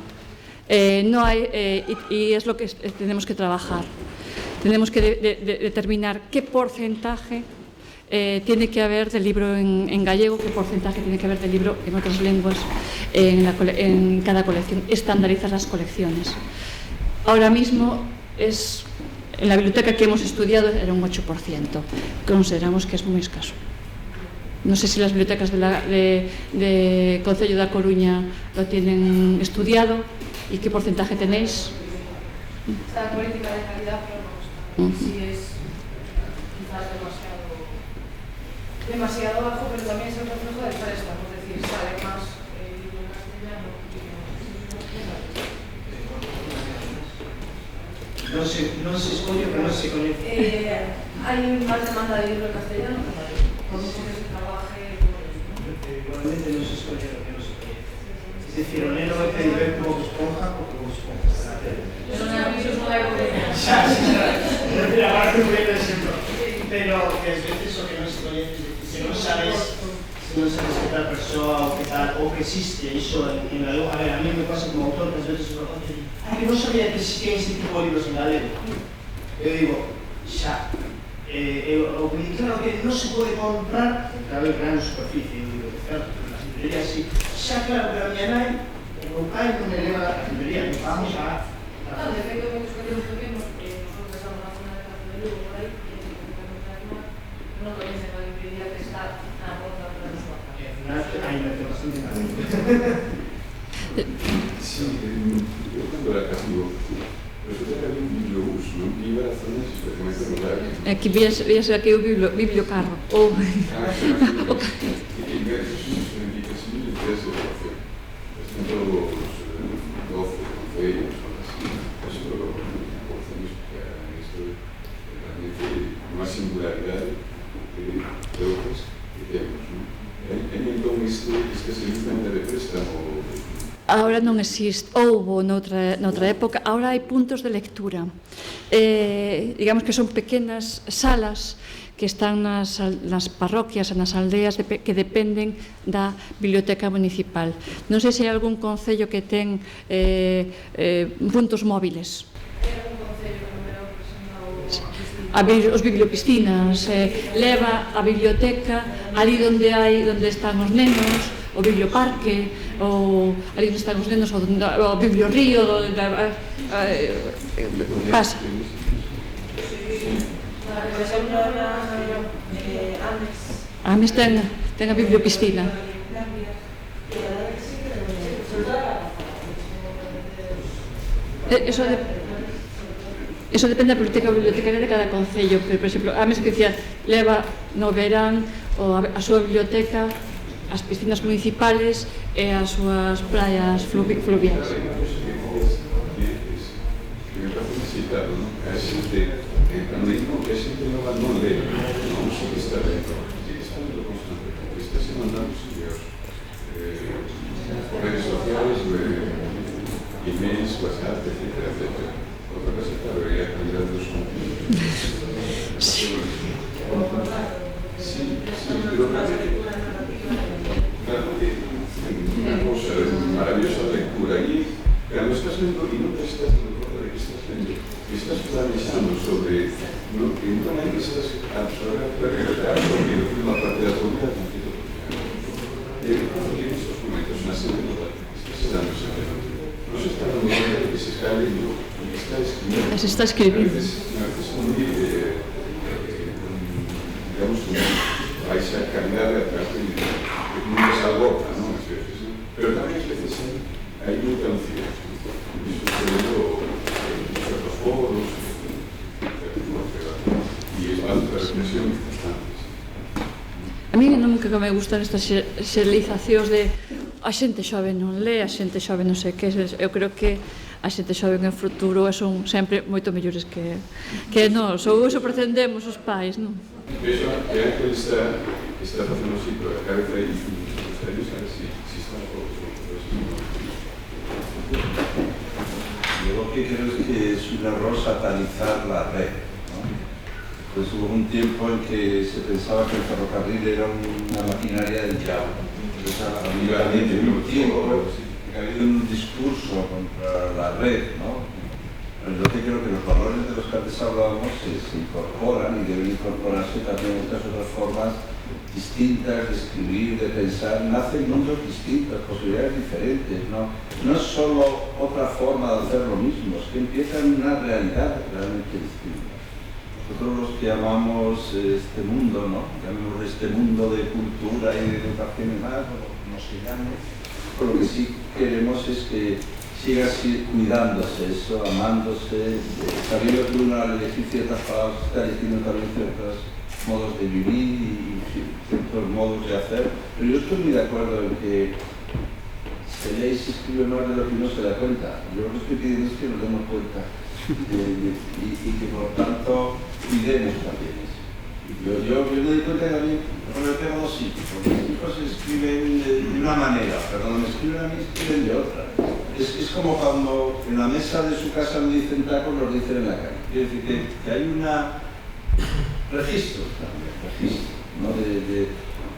No hay, y es lo que tenemos que trabajar. Tenemos que determinar qué porcentaje tiene que haber de libro en gallego, qué porcentaje tiene que haber de libro en otras lenguas en cada colección. Estandarizar las colecciones. Ahora mismo en la biblioteca que hemos estudiado era un 8%. Consideramos que es muy escaso. No sé si las bibliotecas de Concello da Coruña lo tienen estudiado y qué porcentaje tenéis. Está en política de calidad, pero no está. Sí es quizás demasiado bajo, pero también es el reflejo del préstamo, es decir, sale más libro en castellano. No se escolle, pero no se conoce. Hay más demanda de libro en castellano que en gallego, por mucho que se trabaje con eso. Igualmente no se escolle lo que no se conoce. Es decir, o neno vai pedir como esponja, porque como esponja está na tele. Eso non hai problema. Ahora te voy a ejemplo. Pero que a veces o que no se conoce, que no sabes que tal persoa o que existe iso en galego. A ver, a mí me pasa como autor que a veces me conoce y que non sabía que existían este tipo de libros en galego. Eu digo, xa, o que me claro que non se pode comprar, claro, en gran superficie, eu digo, claro, nas librerías sí, xa claro, pero a miña nai, o meu pai non me leva a librería, nos vamos a... No, de feito, muchos que tuvimos, nosotros estamos na zona de Castro de Lugo, por aí, non coñecen a librería que está na porta de la súa casa. Aí me tengo bastante mal. Sí, yo cuando era castigo, resulta que había un bibliobús, ¿no? Que iba a las zonas especialmente rurales. Aquí veías aquí o bibliocarro. Y que sus reivindicaciones de educación. Están todos los 12 concellos, eso lo conocemos que en esto realmente una singularidad de otras que tenemos, ¿no? En entonces, este servicio de préstamo. Ahora non existe, houbo noutra época, ahora hai puntos de lectura. Digamos que son pequenas salas que están nas parroquias e nas aldeas que dependen da biblioteca municipal. Non sei se hai algún concello que ten puntos móviles. Os bibliopiscinas, leva a biblioteca ali onde están os nenos, o biblioparque, ou ali onde están os nenos, o bibliorío, pasa. Ames ten a bibliopiscina. Eso depende da política bibliotecaria de cada concello, pero, por exemplo, a mesa que dicía, leva no verán a súa biblioteca, as piscinas municipales e as súas praias fluviais. Me parece citado, ¿no? A xente, cando digo que a xente nova non lee, non só que está lendo, está lendo constantemente, está se mandando por redes sociales, emails, WhatsApp, etcétera, etcétera. Otra cosa, claro, é a calidad dos contenidos. Sí, pero una cosa maravillosa lectura y cuando estás leyendo y no te estás dando cuenta de que estás leyendo, estás planejando sobre lo que normalmente estás absorbiendo porque una parte de la comunidad completa. En estos momentos una serie de notas que estás dando no se está dando cuenta de que se está leyendo y está escribiendo. Se está escribiendo. A veces muy, digamos, vais a calidad de atrás de desalgota, ¿no? Pero también a veces hay mucha ansiedad. Y sucediendo en ciertos foros y es alta represión constante. A mí nunca me gustan estas xeralizacións de a xente xove non lee, a xente xove non sei que. Eu creo que a xente xove en futuro son sempre moito mellores que nós, ou iso pretendemos os pais, non? Eso que Ángel está facendo así por a cabeza e gustaría saber si está un pouco sobre eso. Yo lo que creo es que es un error satanizar la red, ¿no? Pues hubo un tiempo en que se pensaba que el ferrocarril era una maquinaria del diablo. Entonces, ha habido un tiempo que ha habido un discurso contra la red, ¿no? Pero yo creo que los valores de los que antes hablábamos se incorporan y deben incorporarse también muchas otras formas distintas de escribir, de pensar. Nacen mundos distintos, posibilidades diferentes, ¿no? No es solo otra forma de hacer lo mismo, es que empieza en una realidad realmente distinta. Nosotros los que amamos este mundo, ¿no? Llamemos este mundo de cultura y de educación y más, o como se llame, lo que sí queremos es que siga así cuidándose eso, amándose, sabiendo que uno al elegir ciertas palabras está eligiendo también ciertos modos de vivir y ciertos modos de hacer. Pero yo estoy muy de acuerdo en que se lee y se escribe más de lo que uno se da cuenta. Yo lo que estoy pidiendo es que nos demos cuenta y que por tanto cuidemos también eso. Yo me doy cuenta que también, yo tengo dos hijos, porque mis hijos escriben de una manera, pero cuando me escriben a mí escriben de otra. Es como cuando en la mesa de su casa me dicen tacos, los dicen en la calle. Quiere decir que hay una registro también, ¿no?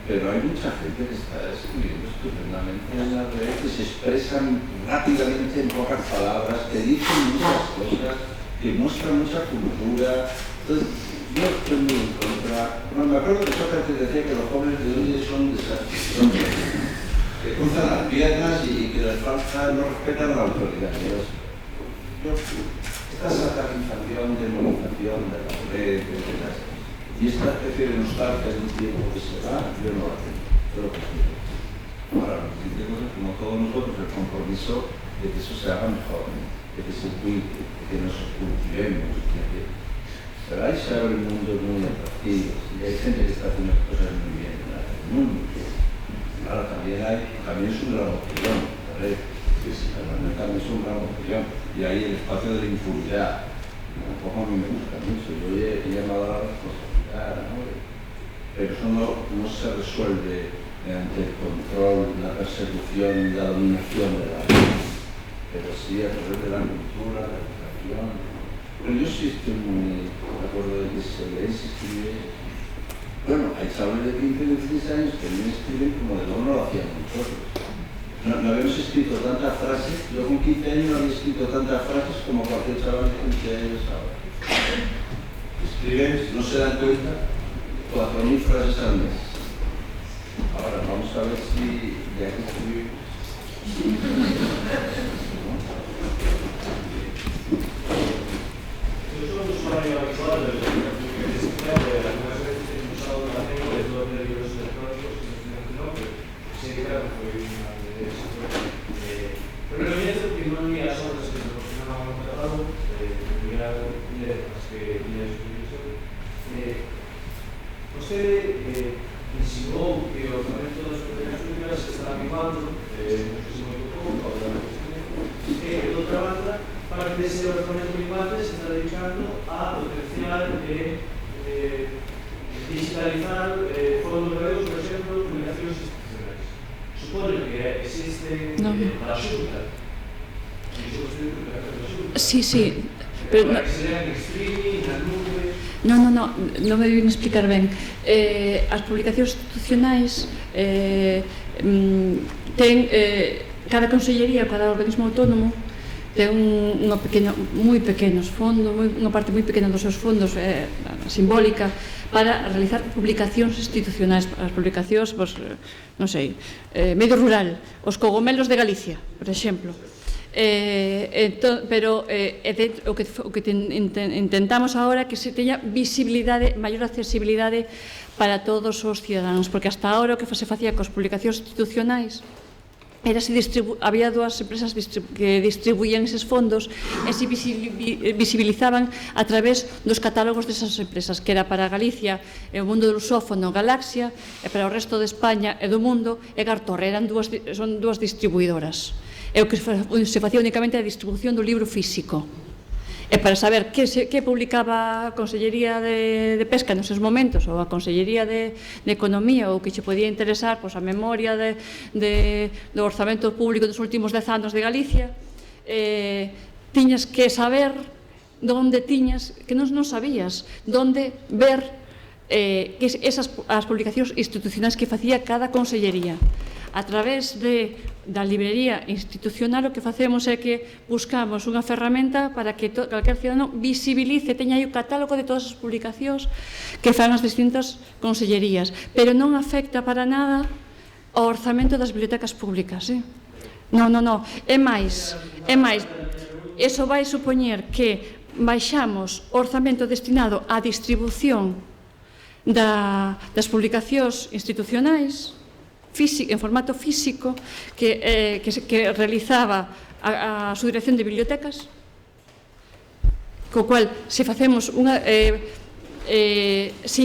Pero hay mucha gente que está escribiendo estupendamente en la red, que se expresan rápidamente en pocas palabras, que dicen muchas cosas, que muestran mucha cultura. Entonces, yo estoy muy en contra. Bueno, me acuerdo que Sócrates decía que los jóvenes de hoy son desastres, que cruzan las piernas y que les falta, no respetan la autoridad. Esta satanización, demonización de la red, y esta especie de nostalgia de un tiempo que se va, yo no la tengo. Pero ahora, nos tenemos, como todos nosotros, el compromiso de que eso se haga mejor, de que se cuide, de que nos cultivemos, pero ahí se abren mundos muy atractivos y hay gente que está haciendo cosas muy bien en el mundo. Ahora también es un gran opción, también es un gran opción y hay el espacio de la impunidad. Tampoco a mí me gusta mucho, yo he llamado a la responsabilidad, ¿no? Pero eso no se resuelve mediante el control, la persecución, la dominación de la vida, pero sí a través de la cultura, la educación. Pero yo sí estoy muy de acuerdo de que se lee y se escribe. Bueno, hay chavales de 15 y 16 años que también escriben como de no lo hacíamos nosotros. No habíamos escrito tantas frases, yo con 15 años no había escrito tantas frases como cualquier chaval de 15 años ahora. Escriben, no se dan cuenta, 4.000 frases al mes. Ahora vamos a ver si ya que escribimos. Yo soy un usuario habitual del sistema de algunas veces he usado la tengo de todos los libros electrónicos y no, pero sí que claro, fue una de esas. Pero lo que no había las obras que nos han tratado, parte dese orzamento vinculante se está dedicando a potenciar e digitalizar fondos galegos, por exemplo, publicacións institucionais. Supone que existe para a Xunta. Sí. Pero para que se lean en streaming, na nube... Non me vin explicar ben. As publicacións institucionais ten cada consellería, cada organismo autónomo ten unha pequena, moi pequenos fondos, unha parte moi pequena dos seus fondos simbólica para realizar publicacións institucionais, as publicacións, non sei, medio rural, os cogomelos de Galicia, por exemplo. Pero o que intentamos agora é que se teña visibilidade, maior accesibilidade para todos os cidadáns, porque hasta agora o que se facía cos publicacións institucionais había dúas empresas que distribuían eses fondos e se visibilizaban a través dos catálogos desas empresas, que era para Galicia e o mundo do lusófono Galaxia, e para o resto de España e do mundo e Gartorre, son dúas distribuidoras. E o que se facía únicamente a distribución do libro físico. E para saber que publicaba a Consellería de Pesca nos seus momentos, ou a Consellería de Economía, ou que che podía interesar a memoria do orzamento público dos últimos 10 anos de Galicia, tiñas que saber onde tiñas, que non sabías, onde ver as publicacións institucionais que facía cada consellería. A través da librería institucional o que facemos é que buscamos unha ferramenta para que calquer cidadano visibilice, teña aí o catálogo de todas as publicacións que fan as distintas consellerías, pero non afecta para nada ao orzamento das bibliotecas públicas. Non, é máis. Eso vai supoñer que baixamos o orzamento destinado á distribución das publicacións institucionais en formato físico que realizaba a Subdirección de Bibliotecas, co cual se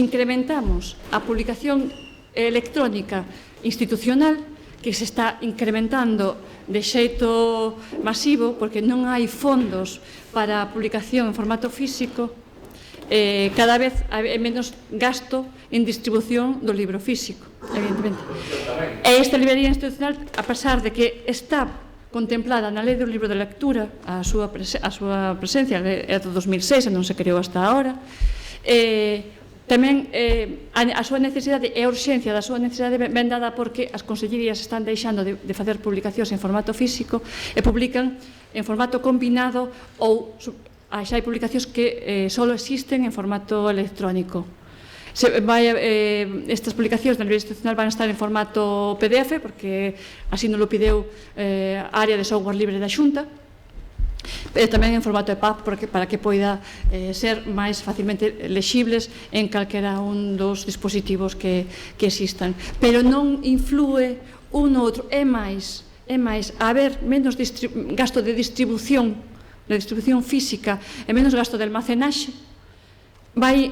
incrementamos a publicación electrónica institucional, que se está incrementando de xeito masivo porque non hai fondos para a publicación en formato físico, cada vez hai menos gasto en distribución do libro físico, evidentemente. E esta librería institucional, a pesar de que está contemplada na Lei do Libro de Lectura, a súa presencia é do 2006, non se creou hasta agora, tamén a súa necesidade e a urxencia da súa necesidade ben dada porque as consellerías están deixando de facer publicacións en formato físico e publican en formato combinado ou xa hai publicacións que só existen en formato electrónico. Estas publicacións na librería institucional van a estar en formato PDF porque así non lo pideu a área de software libre da Xunta, pero tamén en formato EPUB para que poida ser máis facilmente lexibles en calquera un dos dispositivos que existan. Pero non influe un ou outro, é máis haber menos gasto de distribución física e menos gasto de almacenaxe, vai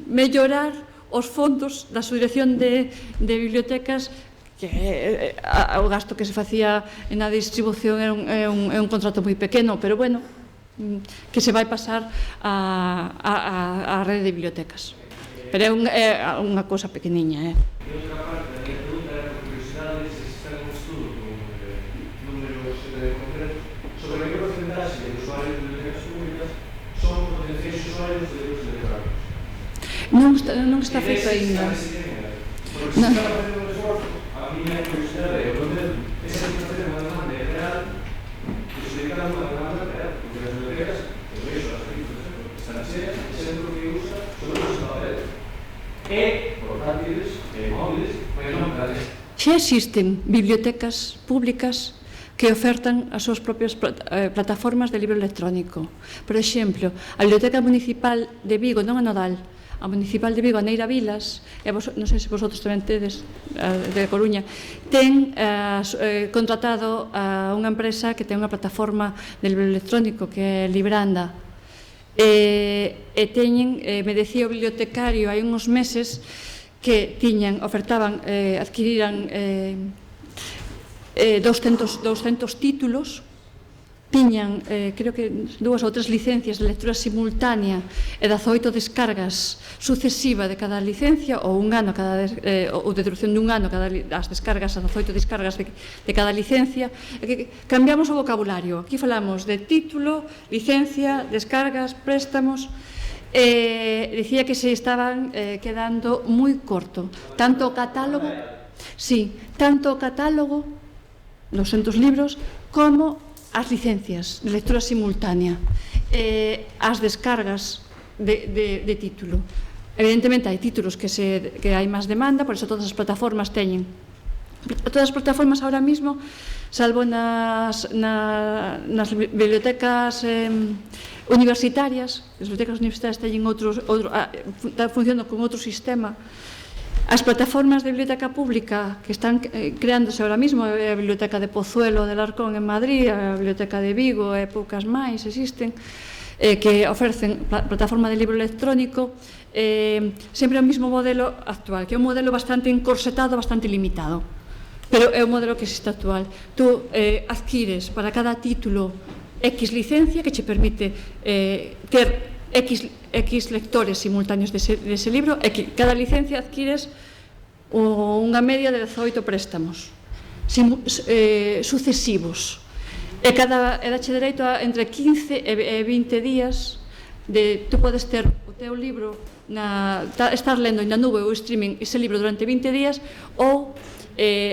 mellorar os fondos da Subdirección de Bibliotecas, que o gasto que se facía na distribución é un contrato moi pequeno, pero bueno, que se vai pasar á rede de bibliotecas. Pero é unha cousa pequeniña. E outra parte da minha pregunta era por curiosidade se está un estudo con números concretos sobre que porcentaxe de usuarios de bibliotecas públicas son potenciais usuarios de libros electrónicos. Non está feito aínda. Porque se está facendo un esforzo, a miña curiosidade é poder esa situación de unha demanda real que se dedica a unha demanda real, porque as bibliotecas, por eso, as bibliotecas están cheas, e sempre o que usa son os papel. E portátiles, móviles, pero non para isto. Xa existen bibliotecas públicas que ofertan as súas propias plataformas de libro electrónico. Por exemplo, a Biblioteca Municipal de Vigo, non a Nodal, a Municipal de Vigo, a Neira Vilas, non sei se vosotros tamén tedes, de Coruña, ten contratado a unha empresa que ten unha plataforma de libro electrónico que é Libranda, e teñen, me decía o bibliotecario hai uns meses que ofertaban, adquiriran 200 títulos tiñan, creo que 2 ou 3 licencias de lectura simultánea e 18 descargas sucesiva de cada licencia, ou un ano ou de duración dun ano as descargas, as 18 descargas de cada licencia. Cambiamos o vocabulario. Aquí falamos de título, licencia, descargas, préstamos. Dicía que se estaban quedando moi corto. Tanto o catálogo, tanto o catálogo, 200 libros, como as licencias de lectura simultánea, as descargas de título. Evidentemente hai títulos que hai máis demanda, por eso todas as plataformas teñen. Todas as plataformas ahora mismo, salvo nas bibliotecas universitarias, as bibliotecas universitarias funcionan con outro sistema. As plataformas de biblioteca pública que están creándose ahora mismo, a Biblioteca de Pozuelo de Alarcón en Madrid, a Biblioteca de Vigo e poucas máis existen, que ofrecen plataforma de libro electrónico, sempre o mesmo modelo actual, que é un modelo bastante encorsetado, bastante limitado, pero é o modelo que existe actual. Tú adquires para cada título X licencia que che permite ter X lectores simultáneos dese libro, e que cada licencia adquires unha media de 18 préstamos sucesivos, e dache dereito a entre 15 e 20 días de tú podes ter o teu libro, estar lendo na nube ou streaming ese libro durante 20 días, ou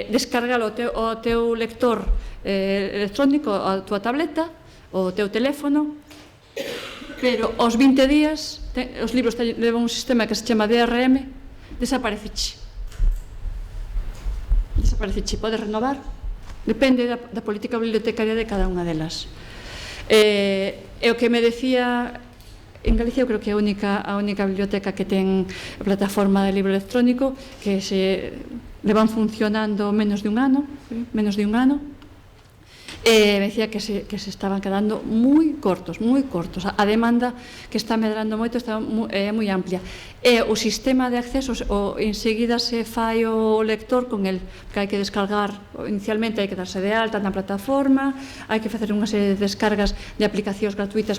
descargalo ao teu lector electrónico, a tua tableta, o teu teléfono. Pero aos 20 días os libros levan un sistema que se chama DRM, desapareceche, podes renovar, depende da política bibliotecaria de cada unha delas. E o que me decía, en Galicia eu creo que é a única biblioteca que ten a plataforma de libro electrónico, que se levan funcionando menos de un ano, me decía que se estaban quedando moi cortos. A demanda que está medrando moito é moi amplia. E o sistema de accesos, enseguida se fai o lector con el, que hai que descargar, inicialmente hai que darse de alta na plataforma, hai que facer unha serie de descargas de aplicacións gratuitas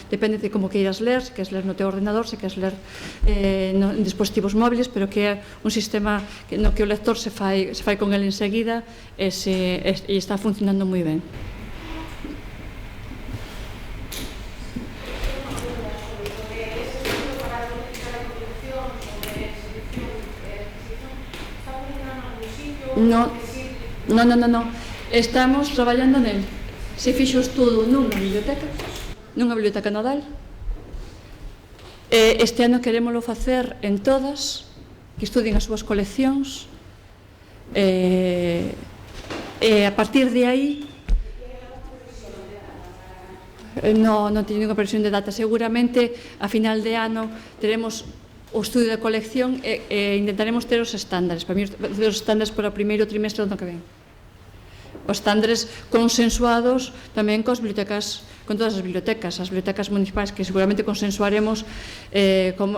depende de como queiras ler, se queres ler no teu ordenador, se queres ler en dispositivos móviles, pero que é un sistema no que o lector se fai con el enseguida e está funcionando moi ben. No. Estamos traballando nel. Se fixo estudo nunha biblioteca nodal. Este ano querémolo facer en todas, que estudien as súas coleccións. E a partir de aí non teño ninguna previsión de data. Seguramente a final de ano teremos o estudio de colección e intentaremos ter os estándares. Para mí, os estándares para o primeiro trimestre do ano que ven. Os estándares consensuados tamén con todas as bibliotecas municipais, que seguramente consensuaremos.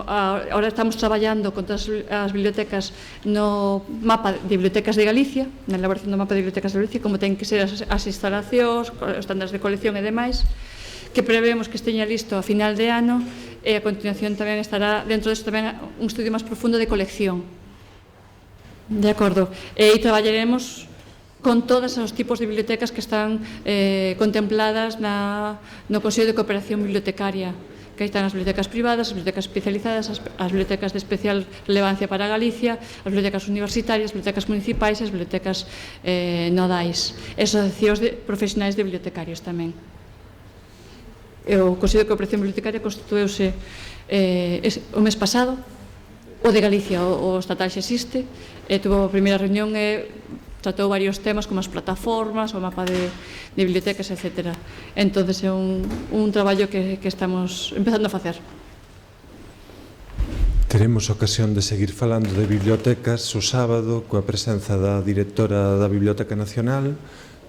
Ahora estamos traballando con todas as bibliotecas no mapa de bibliotecas de Galicia, na elaboración do mapa de bibliotecas de Galicia, como ten que ser as instalacións, os estándares de colección e demais, que prevemos que esteña listo a final de ano, e a continuación tamén estará dentro disto tamén un estudio máis profundo de colección. De acordo. E traballaremos con todos os tipos de bibliotecas que están contempladas no Consello de Cooperación Bibliotecaria, que aí están as bibliotecas privadas, as bibliotecas especializadas, as bibliotecas de especial relevancia para Galicia, as bibliotecas universitarias, as bibliotecas municipais e as bibliotecas nodais, e asociacións profesionais de bibliotecarios tamén. O Consello de Cooperación Bibliotecaria constitueuse o mes pasado, o de Galicia, o estatal xa existe, tuvo a primeira reunión e tratou varios temas como as plataformas, o mapa de bibliotecas, etc. Entón, é un traballo que estamos empezando a facer. Teremos ocasión de seguir falando de bibliotecas o sábado coa presenza da directora da Biblioteca Nacional,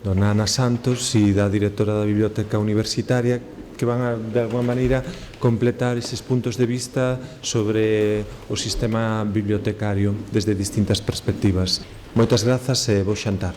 dona Ana Santos, e da directora da Biblioteca Universitaria, que van de alguma maneira completar eses puntos de vista sobre o sistema bibliotecario desde distintas perspectivas. Moitas grazas e bo xantar.